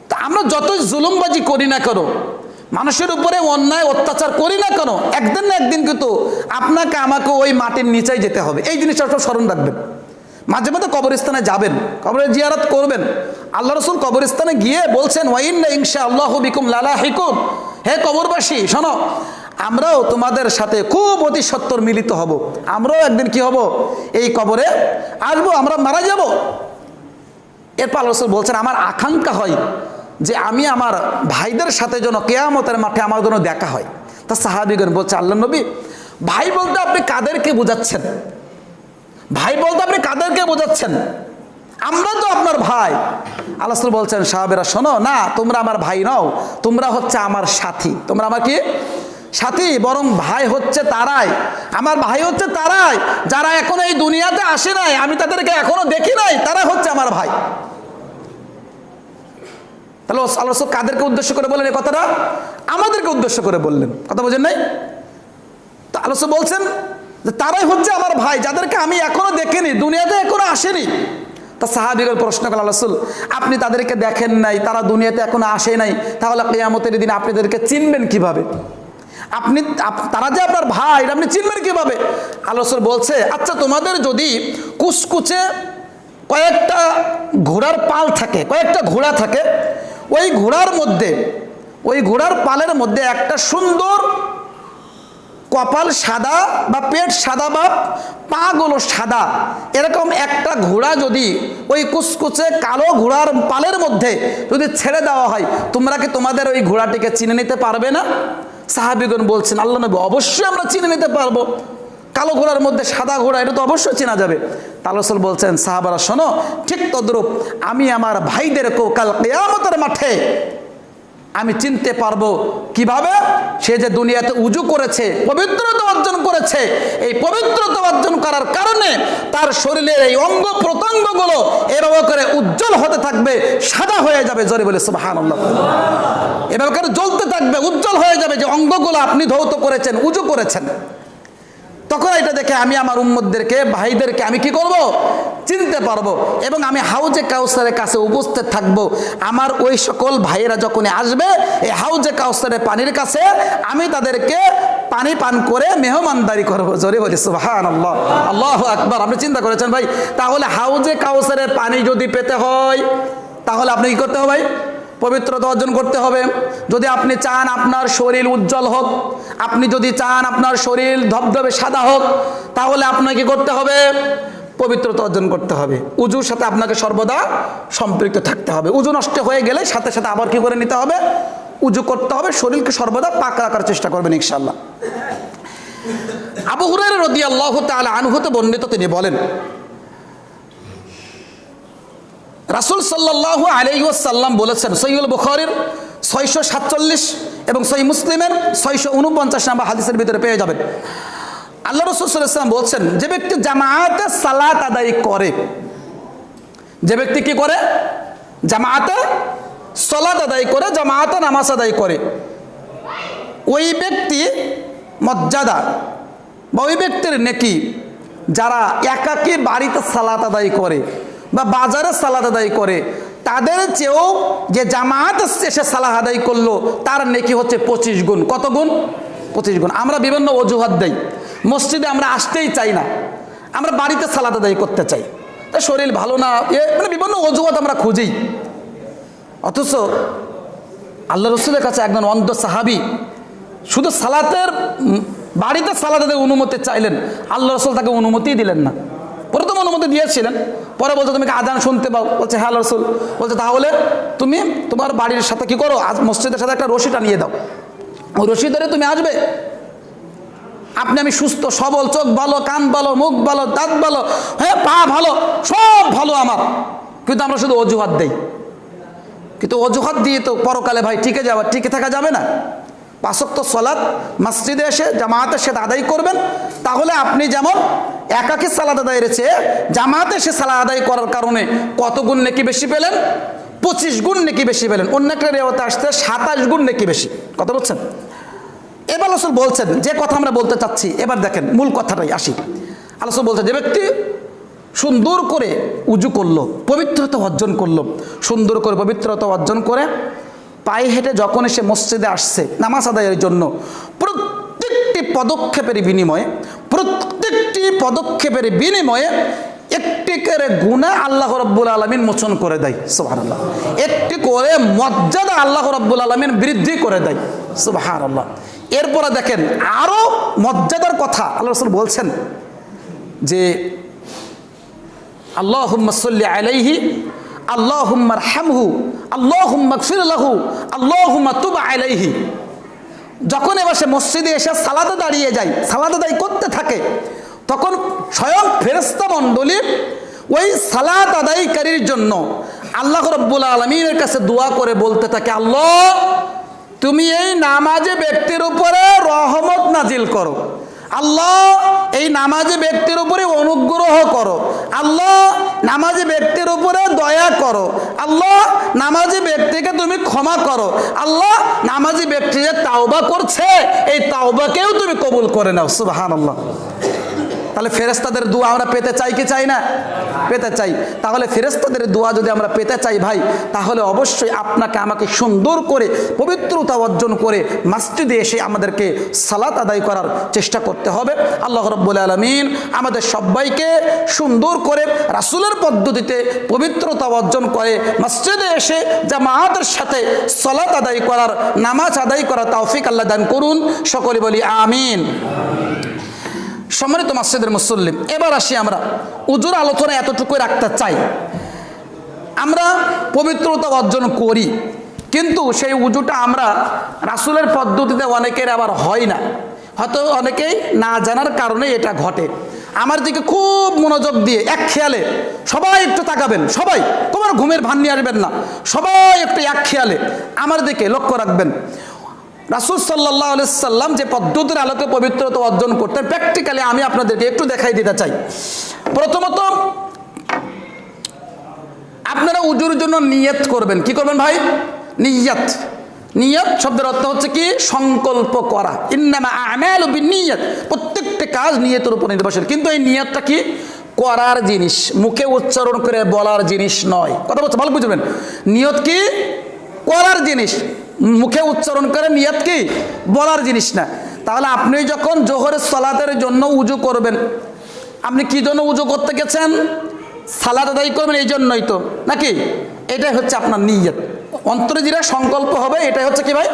S1: তা আমরা যতই জুলুমবাজি করি না কেন, মানুষের উপরে অন্যায় অত্যাচার করি না কেন, একদিন না একদিন কিন্তু আপনাকে আমাকে ওই মাটির নিচেই যেতে হবে। এই জিনিসটা সব স্মরণ রাখবেন। মাঝে মাঝে কবরস্থানে যাবেন, কবরে জিয়ারত করবেন। আল্লাহ রাসূল কবরস্থানে গিয়ে বলছেন, ওয়া ইন্না ইনশাআল্লাহু বিকুম লালাহিকুন, হে কবরবাসী শোনো, আমরাও তোমাদের সাথে খুব অতি সত্বর মিলিত হব। আমরাও একদিন কি হব, এই কবরে আসবো, আমরা মারা যাব। এরপর আল্লাহ রাসূল বলছেন, আমার আকাঙ্ক্ষা হয় যে আমি আমার ভাইদের সাথে যেন কিয়ামতের মাঠে আমার জন্য দেখা হয়। তা সাহাবীগণ বলছে, আল্লাহ নবী ভাই বলতে আপনি কাদেরকে বোঝাচ্ছেন? ভাই বলতে আপনি কাদেরকে বোঝাচ্ছেন? আমরা তো আপনার ভাই। আল্লাহ রাসূল বলছেন, সাহাবেরা শোনো, না তোমরা আমার ভাই নও, তোমরা হচ্ছে আমার সাথী। তোমরা আমার কি সাথী? বরং ভাই হচ্ছে তারাই, আমার ভাই হচ্ছে তারাই যারা এখনো এই দুনিয়াতে আসে নাই, আমি তাদেরকে এখনো দেখি নাই, তারা হচ্ছে আমার ভাই। তাহলে আল্লাহ রাসূল কাদেরকে উদ্দেশ্য করে বললেন এই কথাটা? আমাদেরকে উদ্দেশ্য করে বললেন। কথা বোঝেন নাই? তো আল্লাহ রাসূল বলছেন যে তারাই হচ্ছে আমার ভাই, যাদেরকে আমি এখনো দেখিনি, দুনিয়াতে এখনো আসেনি। তা সাহাবীগণ প্রশ্ন করলেন, আল্লাহ রাসূল আপনি তাদেরকে দেখেন নাই, তারা দুনিয়াতে এখনো আসে নাই, তাহলে কিয়ামতের দিন আপনি তাদেরকে চিনবেন কিভাবে? তারা যে আপনার ভাই আপনি চিনবেন কিভাবে? আল্লাহ রাসূল বলছে, আচ্ছা তোমাদের যদি কুচকুচে কয়েকটা ঘোড়ার পাল থাকে, কয়েকটা ঘোড়া থাকে, ওই ঘোড়ার মধ্যে, ওই ঘোড়ার পালের মধ্যে একটা সুন্দর কপাল সাদা বা পেট সাদা বা পাগুলো সাদা, এরকম একটা ঘোড়া যদি ওই কুচকুচে কালো ঘোড়ার পালের মধ্যে যদি ছেড়ে দেওয়া হয়, তোমরা কি তোমাদের ওই ঘোড়াটিকে চিনে নিতে পারবে না? সাহাবীগণ বলছেন, আল্লাহ নবী অবশ্যই আমরা চিনে নিতে পারবো, কালো ঘোড়ার মধ্যে সাদা ঘোড়া, এটা তো অবশ্যই চেনা যাবে। আল্লাহ রাসূল বলছেন, সাহাবারা শোনো, ঠিক তদ্রূপ আমি আমার ভাইদেরকেও কাল কিয়ামতের মাঠে আমি চিনতে পারবো কিভাবে? সে যে দুনিয়াতে উজু করেছে, পবিত্রতা অর্জন করেছে, এই পবিত্রতা অর্জন করার কারণে তার শরীরের এই অঙ্গ প্রত্যঙ্গগুলো এভাবে করে উজ্জ্বল হতে থাকবে, সাদা হয়ে যাবে। জোরে বলে সুবহানাল্লাহ। এভাবে করে জ্বলতে থাকবে, উজ্জ্বল হয়ে যাবে যে অঙ্গগুলো আপনি ধৌত করেছেন, উজু করেছেন। তখন এটা দেখে আমি আমার উম্মতদেরকে, ভাইদেরকে আমি কি করব? চিনতে পারবো। এবং আমি হাউজে কাউসারের কাছে উপস্থিত থাকব। আমার ওই সকল ভাইয়েরা যখন আসবে এই হাউজে কাউসারের পানির কাছে, আমি তাদেরকে পানি পান করে মেহমানদারি করবো। জোরে বলি সুবহানাল্লাহ, আল্লাহু আকবার। আপনি চিন্তা করেছেন ভাই, তাহলে হাউজে কাউসারের পানি যদি পেতে হয় তাহলে আপনি কি করতে হবে ভাই? পবিত্রতা অর্জন করতে হবে। যদি আপনি চান আপনার শরীর উজ্জ্বল হোক, আপনি যদি চান আপনার শরীর ধবধবে সাদা হোক, তাহলে আপনাকে কি করতে হবে? পবিত্রতা অর্জন করতে হবে। উজুর সাথে আপনাকে সর্বদা সম্পৃক্ত থাকতে হবে। উজু নষ্ট হয়ে গেলে সাথে সাথে আবার কি করে নিতে হবে? উজু করতে হবে। শরীরকে সর্বদা পাক রাখার চেষ্টা করবেন ইনশাআল্লাহ। আবু হুরায়রা রাদিয়াল্লাহু তাআলা আনহু হতে বর্ণিত, তিনি বলেন রাসূল সাল্লাল্লাহু আলাইহি ওয়াসাল্লাম বলেছেন, সহিহুল বুখারীর 647 এবং সহিহ মুসলিমের 649 নম্বর হাদিসের ভিতরে পেয়ে যাবেন। আল্লাহ রাসূল সাল্লাল্লাহু আলাইহি ওয়াসাল্লাম বলছেন, যে ব্যক্তি জামাতে সালাত আদায় করে, যে ব্যক্তি কি করে? জামাতে সালাত আদায় করে, জামাতে নামাজ আদায় করে, ওই ব্যক্তি মর্যাদা বা ওই ব্যক্তির নেকি যারা একাকী বাড়িতে সালাত আদায় করে বা বাজারে সালাত আদায় করে, তাদের চেয়েও যে জামাত এসে সালাত আদায় করলো তার নেকি হচ্ছে 25 গুণ। কত গুণ? 25 গুণ। আমরা বিভিন্ন অজুহাত দেই, মসজিদে আমরা আসতেই চাই না, আমরা বাড়িতে সালাত আদায় করতে চাই, তাই শরীর ভালো না, মানে বিভিন্ন অজুহাত আমরা খুঁজি। অথচ আল্লাহ রসুলের কাছে একজন অন্ধ সাহাবী শুধু সালাতের বাড়িতে সালাতের অনুমতি চাইলেন, আল্লাহ রসুল তাকে অনুমতিই দিলেন না। প্রথম অনুমতি দিয়েছিলেন, পরে বলছে তুমি কি আজান শুনতে পাও? বলছে হ্যাঁ আল্লাহ রসুল। বলছে তাহলে তুমি তোমার বাড়ির সাথে কি করো, আজ মসজিদের সাথে একটা রশি টানিয়ে দাও, ওই রশি ধরে তুমি আসবে। আপনি আমি সুস্থ সবল, চোখ ভালো, কান ভালো, মুখ ভালো, দাঁত ভালো, হ্যাঁ পা ভালো, সব ভালো আমার, কিন্তু আমরা শুধু অজুহাত দেই। কিন্তু অজুহাত দিয়ে তো পরকালে ভাই টিকে থাকা যাবে না। 5 ওয়াক্ত সালাত মসজিদে এসে জামাতের সাথে আদায় করবেন, তাহলে আপনি যেমন একাকী সালাত আদায়ের চেয়ে জামাতে এসে সালাত আদায় করার কারণে কত গুণ নেকি বেশি পেলেন? 25 গুণ নেকি বেশি পেলেন। অন্য একটা রেওয়াতে আসতে 27 গুণ নেকি বেশি। কথা বলছেন? এবার রাসূল বলছেন যে কথা আমরা বলতে চাচ্ছি, এবার দেখেন মূল কথাটাই আসি। আল্লাহ রাসূল বলছেন, যে ব্যক্তি সুন্দর করে উজু করলো, পবিত্রতা অর্জন করলো, সুন্দর করে পবিত্রতা অর্জন করে পায়ে হেঁটে যখন এসে মসজিদে আসছে নামাজ আদায়ের জন্য, প্রত্যেকটি পদক্ষেপের বিনিময়ে একটি করে গুনাহ আল্লাহ রাব্বুল আলামিন মোচন করে দেয়। সুবহানাল্লাহ। একটি করে মর্যাদা আল্লাহ রাব্বুল আলামিন বৃদ্ধি করে দেয়। সুবহানাল্লাহ। এরপরে দেখেন আরো মর্যাদার কথা আল্লাহ রাসূল বলছেন যে আল্লাহুম্মা সাল্লি আলাইহি, আল্লাহুম্মা আরহামহু, আল্লাহুম্মা গফির লাহু, আল্লাহুম্মা তুব আলাইহি। যখন এবার সে মসজিদে এসে সালাতে দাঁড়িয়ে যায়, সালাত আদায় করতে থাকে, তখন স্বয়ং ফেরেশতা মণ্ডলী ওই সালাত আদায়কারীর জন্য আল্লাহ রাব্বুল আলামিনের কাছে দোয়া করে বলতে থাকে, আল্লাহ তুমি এই নামাজে ব্যক্তির উপরে রহমত নাজিল করো, আল্লাহ এই নামাজি ব্যক্তির উপরে অনুগ্রহ করো, আল্লাহ নামাজি ব্যক্তির উপরে দয়া করো, আল্লাহ নামাজি ব্যক্তিকে তুমি ক্ষমা করো, আল্লাহ নামাজি ব্যক্তি যে তাওবা করছে এই তাওবাকেও তুমি কবুল করে নাও। সুবহানাল্লাহ। তাহলে ফেরেশতাদের দোয়া আমরা পেতে চাই কি চাই না? পেতে চাই। তাহলে ফেরেশতাদের দোয়া যদি আমরা পেতে চাই ভাই, তাহলে অবশ্যই আপনাকে আমাকে সুন্দর করে পবিত্রতা অর্জন করে মসজিদে এসে আমাদেরকে সালাত আদায় করার চেষ্টা করতে হবে। আল্লাহ রাব্বুল আলামিন আমাদের সবাইকে সুন্দর করে রাসূলের পদ্ধতিতে পবিত্রতা অর্জন করে মসজিদে এসে জামাতের সাথে সালাত আদায় করার, নামাজ আদায় করার তৌফিক আল্লাহ দান করুন। সকলে বলি আমিন। সম্মানিত মসজিদের মুসল্লি, এবার আসি আমরা উজুর আলোচনা এতটুকুই রাখতে চাই। আমরা পবিত্রতা অর্জন করি, কিন্তু সেই উজুটা আমরা রাসূলের পদ্ধতিতে অনেকের আবার হয় না, হয়তো অনেকেই না জানার কারণে এটা ঘটে। আমার দিকে খুব মনোযোগ দিয়ে এক খেয়ালে সবাই একটু তাকাবেন, সবাই কোনো ঘুমের ভান নিয়ে আসবেন না, সবাই একটু এক খেয়ালে আমার দিকে লক্ষ্য রাখবেন। রাসূল সাল্লাল্লাহু আলাইহি সাল্লাম যে পদ্ধতির আলোকে পবিত্রতা অর্জন করতেন প্র্যাকটিক্যালি আমি আপনাদেরকে একটু দেখাই দিতে চাই। প্রথমত আপনারা উজুর জন্য নিয়ত করবেন। কি করবেন ভাই? নিয়ত। নিয়ত শব্দের অর্থ হচ্ছে কি? সংকল্প করা। ইন্নামা আমালু বিন্নিয়াত, প্রত্যেকটা কাজ নিয়তের উপর নির্ভরশীল। কিন্তু এই নিয়তটা কি? করার জিনিস, মুখে উচ্চারণ করে বলার জিনিস নয়। কথা বলছে ভালো বুঝবেন। নিয়ত কি? করার জিনিস, মুখে উচ্চারণ করে নিয়ত কি? বলার জিনিস না। তাহলে আপনি যখন জোহরের সালাতের জন্য উজু করবেন, আপনি কি জন্য উজু করতে গেছেন? সালাত আদায় করবেন এই জন্যই তো, নাকি? এটাই হচ্ছে আপনার নিয়ত। অন্তরে যেটা সংকল্প হবে এটাই হচ্ছে কি ভাই?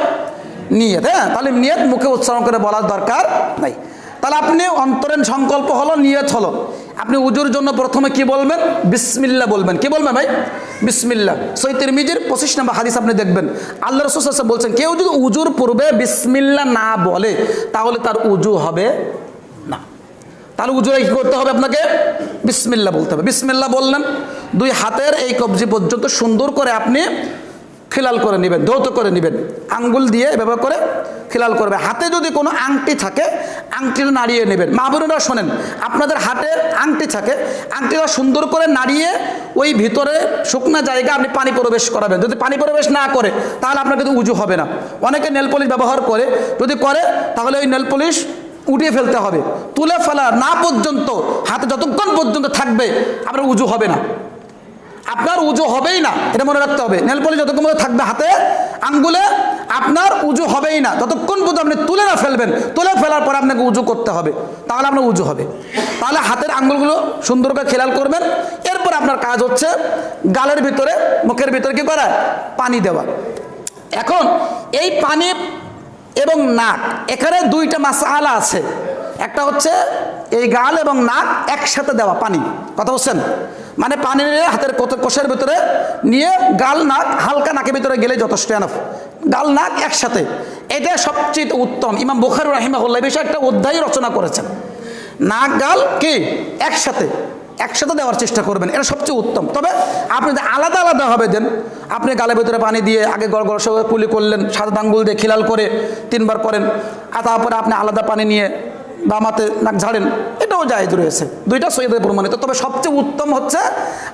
S1: নিয়ত। হ্যাঁ, তাহলে নিয়ত মুখে উচ্চারণ করে বলার দরকার নাই। তাহলে আপনি অন্তরের সংকল্প হলো, নিয়ত হলো। আপনি উজুর জন্য প্রথমে কি বলবেন? বিসমিল্লাহ বলবেন। কি বলবেন ভাই? বিসমিল্লাহ। সহিহ তিরমিজির 25 নম্বর হাদিস আপনি দেখবেন, আল্লাহ রাসূল সাল্লাল্লাহু আলাইহি ওয়াসাল্লাম বলছেন কেউ যদি উজুর পূর্বে বিসমিল্লাহ না বলে তাহলে তার উজু হবে না। তাহলে উজুরে কি করতে হবে? আপনাকে বিসমিল্লাহ বলতে হবে। বিসমিল্লাহ বললেন, দুই হাতের এই কবজি পর্যন্ত সুন্দর করে আপনি খিলাল করে নেবেন, ধৌত করে নেবেন, আঙ্গুল দিয়ে এভাবে করে খিলাল করবে। হাতে যদি কোনো আংটি থাকে আংটিটা নাড়িয়ে নেবেন। মা বোনেরা শোনেন, আপনাদের হাতে আংটি থাকে, আংটিটা সুন্দর করে নাড়িয়ে ওই ভিতরে শুকনা জায়গা আপনি পানি প্রবেশ করাবেন। যদি পানি প্রবেশ না করে তাহলে আপনার কিন্তু উজু হবে না। অনেকে নেল পলিশ ব্যবহার করে, যদি করে তাহলে ওই নেল পলিশ উঠিয়ে ফেলতে হবে। তুলে ফেলা না পর্যন্ত হাতে যতক্ষণ পর্যন্ত থাকবে আপনার উজু হবে না, আপনার উজু হবেই না। এটা মনে রাখতে হবে। নেল পলিশ যতক্ষণ থাকবে হাতে আঙ্গুলে আপনার উজু হবেই না যতক্ষণ পর্যন্ত আপনি তুলে না ফেলবেন। তুলে ফেলার পর আপনাকে উজু করতে হবে, তাহলে আপনার উজু হবে। তাহলে হাতের আঙ্গুলগুলো সুন্দর করে খেয়াল করবেন। এরপর আপনার কাজ হচ্ছে গালের ভিতরে, মুখের ভিতরে কি করা? পানি দেওয়া। এখন এই পানি এবং নাক, এখানে দুইটা মাসআলা আছে। একটা হচ্ছে এই গাল এবং নাক একসাথে দেওয়া পানি। কথা বলছেন? মানে পানি নিয়ে হাতের কোষের ভিতরে নিয়ে গাল নাক হালকা নাকের ভিতরে গেলে যথেষ্ট এনাফ। গাল নাক একসাথে, এটা সবচেয়ে উত্তম। ইমাম বুখারী রাহিমাহুল্লাহ এই বিষয়ে একটা অধ্যায় রচনা করেছেন। নাক গাল কি একসাথে একসাথে দেওয়ার চেষ্টা করবেন, এটা সবচেয়ে উত্তম। তবে আপনি যদি আলাদা আলাদাভাবে দেন, আপনি গালের ভিতরে পানি দিয়ে আগে গড় গড় সঙ্গে কুলি করলেন, সাত আঙ্গুল দিয়ে খিলাল করে 3 বার করেন, আর তারপরে আপনি আলাদা পানি নিয়ে বামাতে নাক ঝাড়েন, এটাও জায়েজ রয়েছে। দুইটা সহিহে প্রমাণিত। তবে সবচেয়ে উত্তম হচ্ছে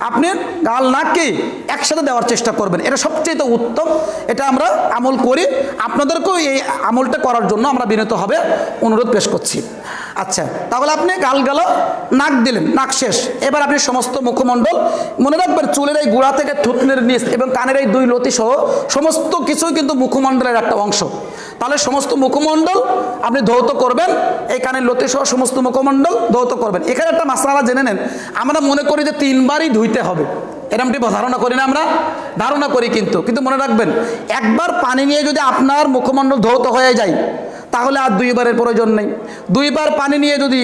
S1: আপনি গাল নাক কি একসাথে দেওয়ার চেষ্টা করবেন, এটা সবচেয়ে উত্তম। এটা আমরা আমল করি, আপনাদেরকেও এই আমলটা করার জন্য আমরা বিনীতভাবে অনুরোধ পেশ করছি। আচ্ছা, তাহলে আপনি গাল গেল, নাক দিলেন, নাক শেষ। এবার আপনি সমস্ত মুখমণ্ডল, মনে রাখবেন চুলের এই গোড়া থেকে থুতনির নিচ এবং কানের এই 2 লতি সহ সমস্ত কিছুই কিন্তু মুখমণ্ডলের একটা অংশ। তাহলে সমস্ত মুখমণ্ডল আপনি ধৌত করবেন, এই কানের লতি সহ সমস্ত মুখমণ্ডল ধৌত করবেন। এখানে একটা মাসআলা জেনে নেন, আমরা মনে করি যে 3 বারই ধুইতে হবে, এরকমটি ধারণা করি না? আমরা ধারণা করি, কিন্তু মনে রাখবেন একবার পানি নিয়ে যদি আপনার মুখমণ্ডল ধৌত হয়ে যায় তাহলে আর 2 বারের প্রয়োজন নেই। 2 বার পানি নিয়ে যদি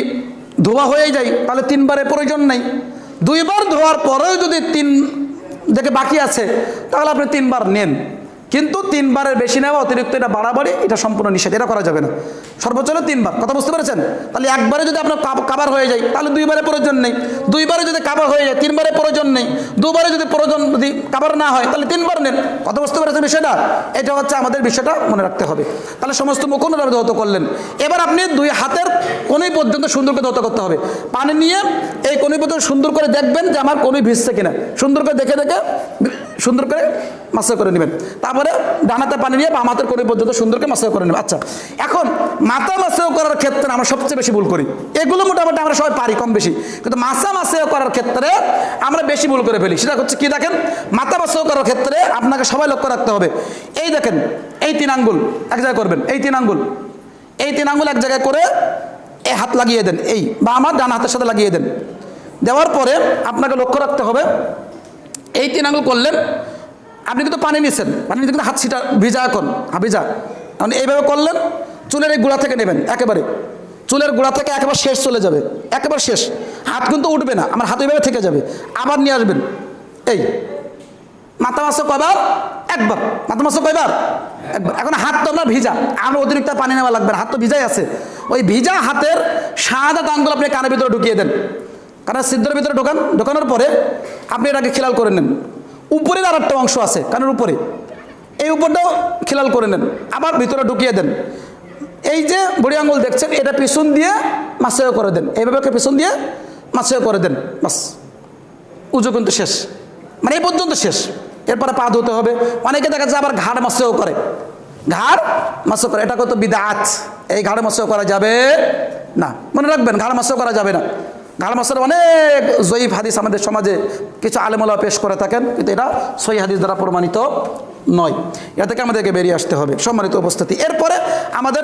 S1: ধোয়া হয়ে যায় তাহলে 3 বারের প্রয়োজন নেই। 2 বার ধোয়ার পরেও যদি 3 দেখে বাকি আছে তাহলে আপনি 3 বার নেন, কিন্তু 3 বারের বেশি নেওয়া অতিরিক্ত এটা বাড়াবাড়ি, এটা সম্পূর্ণ নিষেধ, এটা করা যাবে না। সর্বোচ্চ 3 বার। কথা বুঝতে পেরেছেন? তাহলে একবারে যদি আপনার কাভার হয়ে যায় তাহলে 2 বারের প্রয়োজন নেই। 2 বারে যদি কাভার হয়ে যায় 3 বারের প্রয়োজন নেই। 2 বারে যদি কাভার না হয় তাহলে 3 বার নেন। কথা বুঝতে পেরেছেন বিষয়টা? এটা হচ্ছে আমাদের বিষয়টা মনে রাখতে হবে। তাহলে সমস্ত মুখমণ্ডল ধৌত করলেন। এবার আপনি 2 হাতের কোণই পর্যন্ত সুন্দর করে ধৌত করতে হবে। পানি নিয়ে এই কোণই পর্যন্ত সুন্দর করে দেখবেন যে আমার কোণই ভিজছে কিনা, সুন্দর করে দেখে সুন্দর করে মাসা করে নেবেন। তারপরে ডান হাতে পানি নিয়ে বাম হাতের কোণই পর্যন্ত সুন্দর করে মাসা করে নেবেন। আচ্ছা, এখন মাথা মাসাও করার ক্ষেত্রে আমরা সবচেয়ে বেশি ভুল করি। এগুলো মোটামুটি আমরা সবাই পারি কম বেশি, কিন্তু মাসাও করার ক্ষেত্রে আমরা বেশি ভুল করে ফেলি। সেটা হচ্ছে কি দেখেন, মাথা মাসাও করার ক্ষেত্রে আপনাকে সবাই লক্ষ্য রাখতে হবে। এই দেখেন, এই 3 আঙ্গুল এক জায়গায় করবেন, এই 3 আঙ্গুল এক জায়গায় করে এই হাত লাগিয়ে দেন, এই বা আমার ডান হাতের সাথে লাগিয়ে দেন। দেওয়ার পরে আপনাকে লক্ষ্য রাখতে হবে, এই 3 আঙ্গুল করলেন, আপনি কিন্তু পানি নিচ্ছেন, পানি নিতে কিন্তু হাত ছিটা ভিজা, এখন ভিজা। এখন এইভাবে করলেন, চুলের এই গোড়া থেকে নেবেন, একেবারে চুলের গোড়া থেকে একেবারে শেষ চলে যাবে, একেবারে শেষ। হাত কিন্তু উঠবে না, আমার হাত এইভাবে থেকে যাবে। আবার নিয়ে আসবেন, এই মাথা মাসো কয়বার? একবার। মাথা মাসো কয়বার? একবার। এখন হাত তো আপনার ভিজা, আমরা অতিরিক্ত পানি নেওয়া লাগবে না, হাত তো ভিজাই আছে। ওই ভিজা হাতের শাহাদাত আঙ্গুল আপনি কানের ভিতরে ঢুকিয়ে দেন, কানের ছিদ্রের ভিতরে ঢোকানোর পরে আপনি এটাকে খেলাল করে নেন। উপরের আর একটা অংশ আছে কানের উপরে, এই উপরটাও খেলাল করে নেন, আবার ভিতরে ঢুকিয়ে দেন। এই যে বুড়ি আঙ্গুল দেখছেন, এটা পিছন দিয়ে মাসেও করে দেন, এইভাবে পিছন দিয়ে মাসেও করে দেন, বাস উজু কিন্তু শেষ, মানে এই পর্যন্ত শেষ। এরপরে পা ধুতে হবে। অনেকে দেখা যায় আবার ঘাড় মাসেও করে, ঘাড় মাসেও করে, এটা কত বিদআত, এই ঘাড় মাসেও করা যাবে না, মনে রাখবেন ঘাড় মাসেও করা যাবে না। ঘাড় মাসের অনেক জয়ীফ হাদিস আমাদের সমাজে কিছু আলেমুলামা পেশ করে থাকেন, কিন্তু এটা সহিহ হাদিস দ্বারা প্রমাণিত নয়। এটা থেকে আমাদেরকে বেরিয়ে আসতে হবে। সম্মানিত উপস্থিতি, এরপরে আমাদের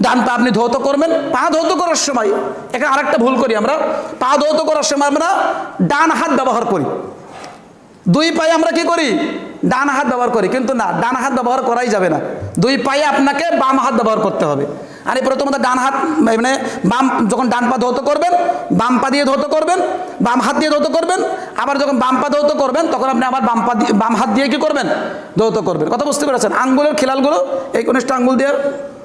S1: ডান পা আপনি ধৌত করবেন। পা ধৌত করার সময় এখানে আরেকটা ভুল করি আমরা, পা ধৌত করার সময় আমরা ডান হাত ব্যবহার করি, দুই পায়ে আমরা কি করি, ডান হাত ব্যবহার করি, কিন্তু না, ডান হাত ব্যবহার করাই যাবে না, দুই পায়ে আপনাকে বাম হাত ব্যবহার করতে হবে। আর এই প্রথমত ডান হাত মানে বাম, যখন ডান পা ধৌত করবেন বাম পা দিয়ে ধৌত করবেন, বাম হাত দিয়ে ধৌত করবেন। আবার যখন বাম পা ধৌত করবেন তখন আপনি আবার বাম হাত দিয়ে কি করবেন, ধৌত করবেন। কথা বুঝতে পেরেছেন? আঙ্গুলের খিলালগুলো এই কনিষ্ঠ আঙ্গুল দিয়ে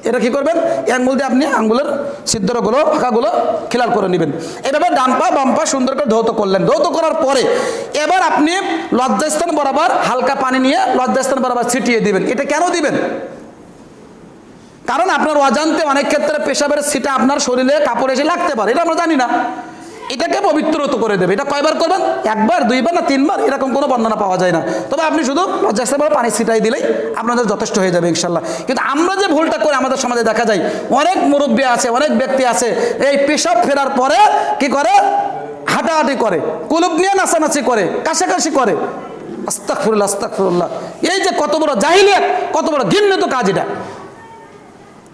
S1: এটা কি করবেন, এই আঙ্গুল দিয়ে আপনি আঙ্গুলের ছিদ্রগুলো ফাঁকাগুলো খিলাল করে নেবেন। এভাবে ডান পা বাম পা সুন্দর করে ধৌত করলেন। ধৌত করার পরে এবার আপনি লজ্জাস্থান বরাবর হালকা পানি নিয়ে লজ্জাস্থান বরাবর ছিটিয়ে দিবেন। এটা কেন দিবেন? কারণ আপনার অজান্তে অনেক ক্ষেত্রে পেশাবের ছিটা আপনার শরীরে কাপড় এসে লাগতে পারে, এটা আমরা জানি না। এটাকে পবিত্রত করে দেবে। এটা কয়বার করবেন? একবার, দুইবার না তিনবার, এরকম কোনো বর্ণনা পাওয়া যায় না। তবে আপনি শুধু লজ্জাস্থানে পানি ছিটাই দিলেই আপনাদের যথেষ্ট হয়ে যাবে ইনশাল্লাহ। কিন্তু আমরা যে ভুলটা করে আমাদের সমাজে দেখা যায়, অনেক মুরব্বী আছে, অনেক ব্যক্তি আছে, এই পেশাব ফেরার পরে কি করে, হাঁটাহাঁটি করে, কুলুপ নিয়ে নাচানাচি করে, কাশাকাশি করে। আস্তাগফিরুল্লাহ, আস্তাগফিরুল্লাহ। এই যে কত বড় জাহিলিয়াত, কত বড় ঘৃণিত কাজ এটা।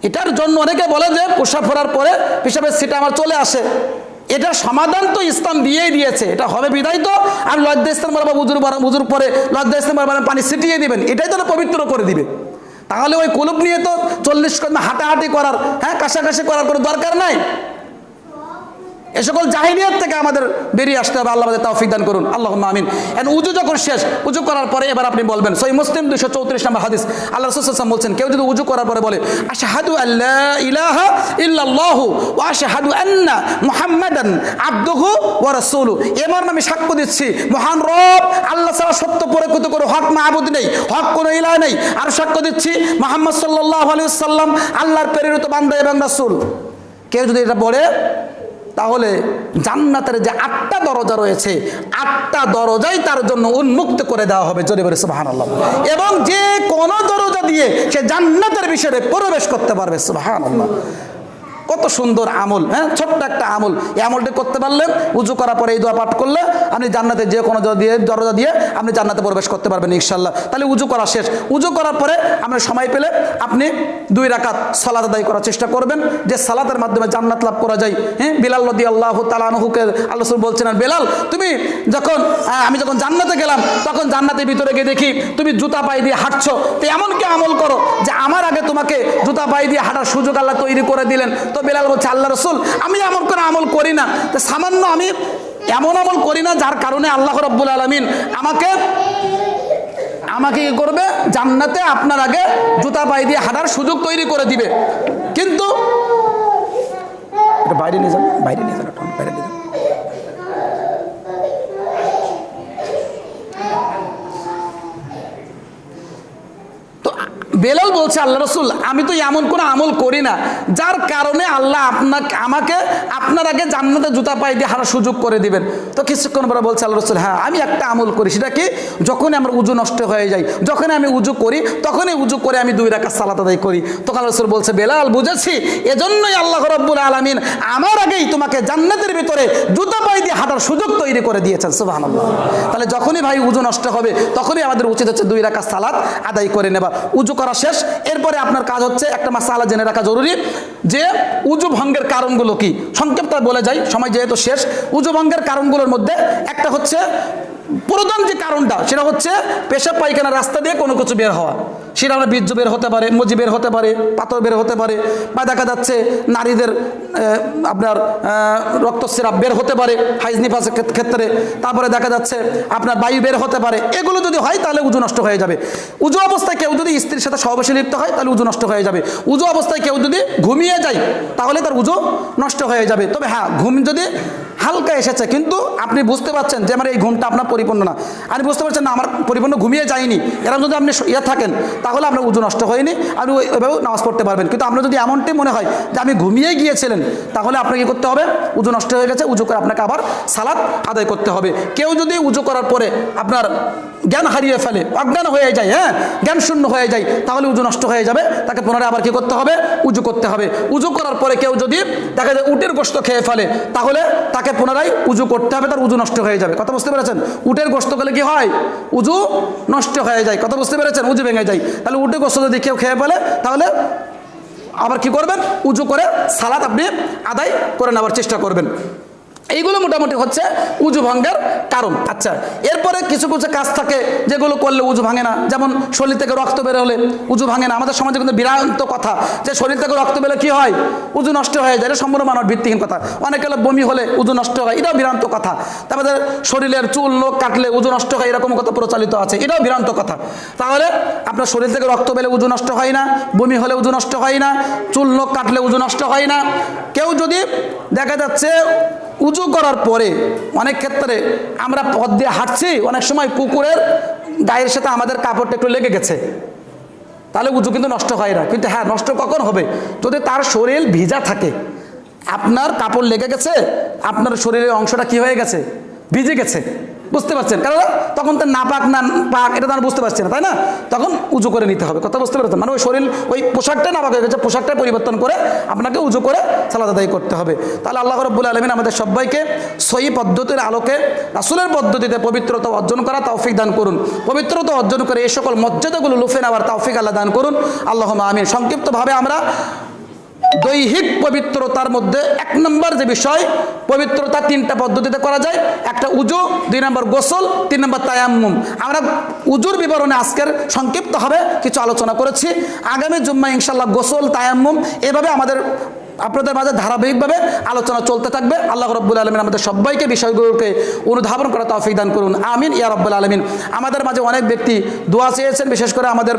S1: এটার জন্য অনেকে বলে যে পেশাব ফেরার পরে পেশাবের ছিটা আমার চলে আসে। এটার সমাধান তো ইসলাম দিয়েই দিয়েছে, এটা হবে বিদায় তো আর লজ্জাস্থান বরাবর উজুর পরে লজ্জাস্থান বরাবর পানি ছিটিয়ে দিবেন, এটাই তো পবিত্র করে দিবে। তাহলে ওই কুলুপ নিয়ে তো 40 কদম হাঁটাহাঁটি করার, হ্যাঁ, কাশাকাশি করার কোনো দরকার নাই। এ সকল জাহিলিয়াত থেকে আমাদের বেরিয়ে আসতে হবে। আল্লাহ আমাদের তৌফিক দান করুন, আল্লাহুম্মা আমিন। এন্ড উজু যখন শেষ, উজু করার পরে এবার আপনি বলবেন, সহিহ মুসলিম 234 নম্বর হাদিস, আল্লাহ রাসূল সাল্লাল্লাহু আলাইহি ওয়াসাল্লাম বলছেন, কেউ যদি উজু করার পরে বলে আশহাদু আল্লা ইলাহা ইল্লাল্লাহু ওয়া আশহাদু আন্না মুহাম্মাদান আবদুহু ওয়া রাসূলুহু, এবার আমি সাক্ষ্য দিচ্ছি মহান রব আল্লাহ ছাড়া সত্য প্রকৃত কোনো হক মাবুদ নেই, হক কোনো ইলাহ নেই, আর সাক্ষ্য দিচ্ছি মুহাম্মদ সাল্লাল্লাহু আলাইহি ওয়াসাল্লাম আল্লাহর প্রেরিত বান্দা এবং রাসূল। কেউ যদি এটা বলে তাহলে জান্নাতের যে 8টা দরজা রয়েছে, 8টা দরজাই তার জন্য উন্মুক্ত করে দেওয়া হবে, জোরে বলে সুবহানাল্লাহ। এবং যে কোনো দরজা দিয়ে সে জান্নাতের বিষয়ে প্রবেশ করতে পারবে, সুবহানাল্লাহ। কত সুন্দর আমল, হ্যাঁ, ছোট্ট একটা আমল। এই আমলটি করতে পারলেন, উজু করার পরে এই দোয়া পাঠ করলে আপনি জান্নাতে যে কোনো দরজা দিয়ে আপনি জান্নাতে প্রবেশ করতে পারবেন ইনশাল্লাহ। তাহলে উজু করা শেষ। উজু করার পরে আপনার সময় পেলে আপনি 2 রাকাত সালাত আদায় করার চেষ্টা করবেন, যে সালাতের মাধ্যমে জান্নাত লাভ করা যায়। হ্যাঁ, বিলাল রাদিয়াল্লাহু তাআলা আনহুকে আল্লাহ রাসূল বলছেন, বেলাল তুমি যখন আমি যখন জান্নাতে গেলাম তখন জান্নাতের ভিতরে গিয়ে দেখি তুমি জুতা পায়ে দিয়ে হাঁটছো, তো এমন কি আমল করো যে আমার আগে তোমাকে জুতা পায়ে দিয়ে হাঁটার সুযোগ আল্লাহ তৈরি করে দিলেন। তো বেলাল বলছে, আল্লাহ রাসূল আমি এমন করে আমল করি না, তো সামান্য আমি এমন আমল করি না যার কারণে আল্লাহ রাব্বুল আলামিন আমাকে কি করবে, জান্নাতে আপনার আগে জুতা পায়ে দিয়ে হাঁটার সুযোগ তৈরি করে দিবে। কিন্তু এটা বাইরে নিয়ে যান, বাইরে নিয়ে যান, বাইরে নিয়ে যান। বেলাল বলছে, আল্লাহ রাসূল আমি তো এমন কোনো আমল করি না যার কারণে আল্লাহ আমাকে আপনার আগে জান্নাতে জুতা পায়ে দিয়ে হাঁটার সুযোগ করে দিবেন। তো কিছুক্ষণ পরে বলছে আল্লাহ রাসূল, হ্যাঁ আমি একটা আমল করি, সেটা কি, যখনই আমার উজু নষ্ট হয়ে যায়, যখন আমি উজু করি তখনই উজু করে আমি 2 রাকাত সালাত আদায় করি। তখন আল্লাহ রাসূল বলছে, বেলাল বুঝেছি, এজন্যই আল্লাহ রাব্বুল আলামিন আমার আগেই তোমাকে জান্নাতের ভিতরে জুতা পায়ে দিয়ে হাঁটার সুযোগ তৈরি করে দিয়েছেন, সুবহানাল্লাহ। তাহলে যখনই ভাই উজু নষ্ট হবে তখনই আমাদের উচিত হচ্ছে 2 রাকাত সালাত আদায় করে নেবা। উজু করা শেষ, এরপরে আপনার কাজ হচ্ছে একটা মাসআলা জেনে রাখা জরুরি, যে উজু ভঙ্গের কারণগুলো কি। সংক্ষিপ্ত বলে যাই, সময় যেহেতু শেষ। উজু ভঙ্গের কারণগুলোর মধ্যে একটা হচ্ছে, প্রধান যে কারণটা সেটা হচ্ছে পেশাব পায়খানার রাস্তা দিয়ে কোনো কিছু বের হওয়া। সেটা আমরা বীর্য বের হতে পারে, মজি বের হতে পারে, পাথর বের হতে পারে, বা দেখা যাচ্ছে নারীদের আপনার রক্তস্রাব বের হতে পারে হাইজ নিফাসের ক্ষেত্রে, তারপরে দেখা যাচ্ছে আপনার বায়ু বের হতে পারে। এগুলো যদি হয় তাহলে উজু নষ্ট হয়ে যাবে। উজু অবস্থায় কেউ যদি স্ত্রীর সাথে সহবাসে লিপ্ত হয় তাহলে উজু নষ্ট হয়ে যাবে। উজু অবস্থায় কেউ যদি ঘুমিয়ে যায় তাহলে তার উজু নষ্ট হয়ে যাবে। তবে হ্যাঁ, ঘুম যদি হালকা এসেছে কিন্তু আপনি বুঝতে পারছেন যে আমার এই ঘুমটা আপনার পরিপূর্ণ না, আপনি বুঝতে পারছেন না আমার পরিপূর্ণ ঘুমিয়ে যায়নি, এরকম যদি আপনি থাকেন তাহলে আপনার উজু নষ্ট হয়নি, আপনি ওইভাবেও নামাজ পড়তে পারবেন। কিন্তু আপনার যদি এমনটি মনে হয় যে আমি ঘুমিয়ে গিয়েছিলেন তাহলে আপনাকে কী করতে হবে? উজু নষ্ট হয়ে গেছে, উজু করে আপনাকে আবার সালাত আদায় করতে হবে। কেউ যদি উজু করার পরে আপনার জ্ঞান হারিয়ে ফেলে, অজ্ঞান হয়ে যায়, হ্যাঁ জ্ঞান শূন্য হয়ে যায়, তাহলে উজু নষ্ট হয়ে যাবে, তাকে পুনরায় আবার কী করতে হবে? উজু করতে হবে। উজু করার পরে কেউ যদি দেখা যায় উটের গোশত খেয়ে ফেলে তাহলে তাকে পুনরায় উজু করতে হবে, তার উজু নষ্ট হয়ে যাবে। কথা বুঝতে পেরেছেন? উটের গোশত খেলে কি হয়? উজু নষ্ট হয়ে যায়। কথা বুঝতে পেরেছেন? উজু ভেঙে যায়। তাহলে উটের গোশত যদি কেউ খেয়ে ফেলে তাহলে আবার কি করবেন? উজু করে সালাত আপনি আদায় করে নেওয়ার চেষ্টা করবেন। এইগুলো মোটামুটি হচ্ছে উজু ভঙ্গের কারণ। আচ্ছা, এরপরে কিছু কিছু কাজ থাকে যেগুলো করলে উজু ভাঙে না, যেমন শরীর থেকে রক্ত বের হলে উজু ভাঙে না। আমাদের সমাজে কিন্তু বিভ্রান্ত কথা যে শরীর থেকে রক্ত বেরোলে কি হয়? উজু নষ্ট হয়ে যায়। এটা সম্পূর্ণ মানব ভিত্তিহীন কথা। অনেকে বমি হলে উজু নষ্ট হয়, এটাও বিভ্রান্ত কথা। তারপরে শরীরের চুল নখ কাটলে উজু নষ্ট হয়, এরকম কথা প্রচলিত আছে, এটাও বিভ্রান্ত কথা। তাহলে আপনার শরীর থেকে রক্ত বেরোলে উজু নষ্ট হয় না, বমি হলে উজু নষ্ট হয় না, চুল নখ কাটলে উজু নষ্ট হয় না। কেউ যদি দেখা যাচ্ছে উজু করার পরে, অনেক ক্ষেত্রে আমরা পথ দিয়ে হাঁটছি, অনেক সময় কুকুরের গায়ের সাথে আমাদের কাপড়টা একটু লেগে গেছে, তাহলে উজু কিন্তু নষ্ট হয় না। কিন্তু হ্যাঁ, নষ্ট কখন হবে? যদি তার শরীর ভিজা থাকে, আপনার কাপড় লেগে গেছে, আপনার শরীরের অংশটা কি হয়ে গেছে? ভিজে গেছে। বুঝতে পারছেন? কারণ তখন তো নাপাক না পাক এটা তো আমরা বুঝতে পারছি না, তাই না? তখন উজু করে নিতে হবে। কথা বুঝতে পারছেন? মানে ওই শরীর ওই পোশাকটা নাপাক হয়ে গেছে, পোশাকটা পরিবর্তন করে আপনাকে উজু করে সালাত আদায় করতে হবে। তাহলে আল্লাহ রাব্বুল আলামিন আমাদের সবাইকে সহি পদ্ধতির আলোকে রাসূলের পদ্ধতিতে পবিত্রতা অর্জন করা তৌফিক দান করুন। পবিত্রতা অর্জন করে এই সকল মর্যাদাগুলো লুফে নেওয়ার তৌফিক আল্লাহ দান করুন। আল্লাহুম্মা আমিন। সংক্ষিপ্তভাবে আমরা দৈহিক পবিত্রতার মধ্যে 1 নম্বর যে বিষয়, পবিত্রতা 3টা পদ্ধতিতে করা যায়। একটা উজু, 2 নম্বর গোসল, 3 নম্বর তায়াম্মুম। আমরা উজুর বিবরণে আজকের সংক্ষিপ্তভাবে কিছু আলোচনা করেছি। আগামী জুম্মা ইনশাআল্লাহ গোসল, তায়াম্মুম এভাবে আমাদের আপনাদের মাঝে ধারাবাহিকভাবে আলোচনা চলতে থাকবে। আল্লাহ রাব্বুল আলামিন আমাদের সবাইকে বিষয়গুলোকে অনুধাবন করা তৌফিক দান করুন। আমিন ইয়া রাব্বুল আলামিন। আমাদের মাঝে অনেক ব্যক্তি দোয়া চেয়েছেন, বিশেষ করে আমাদের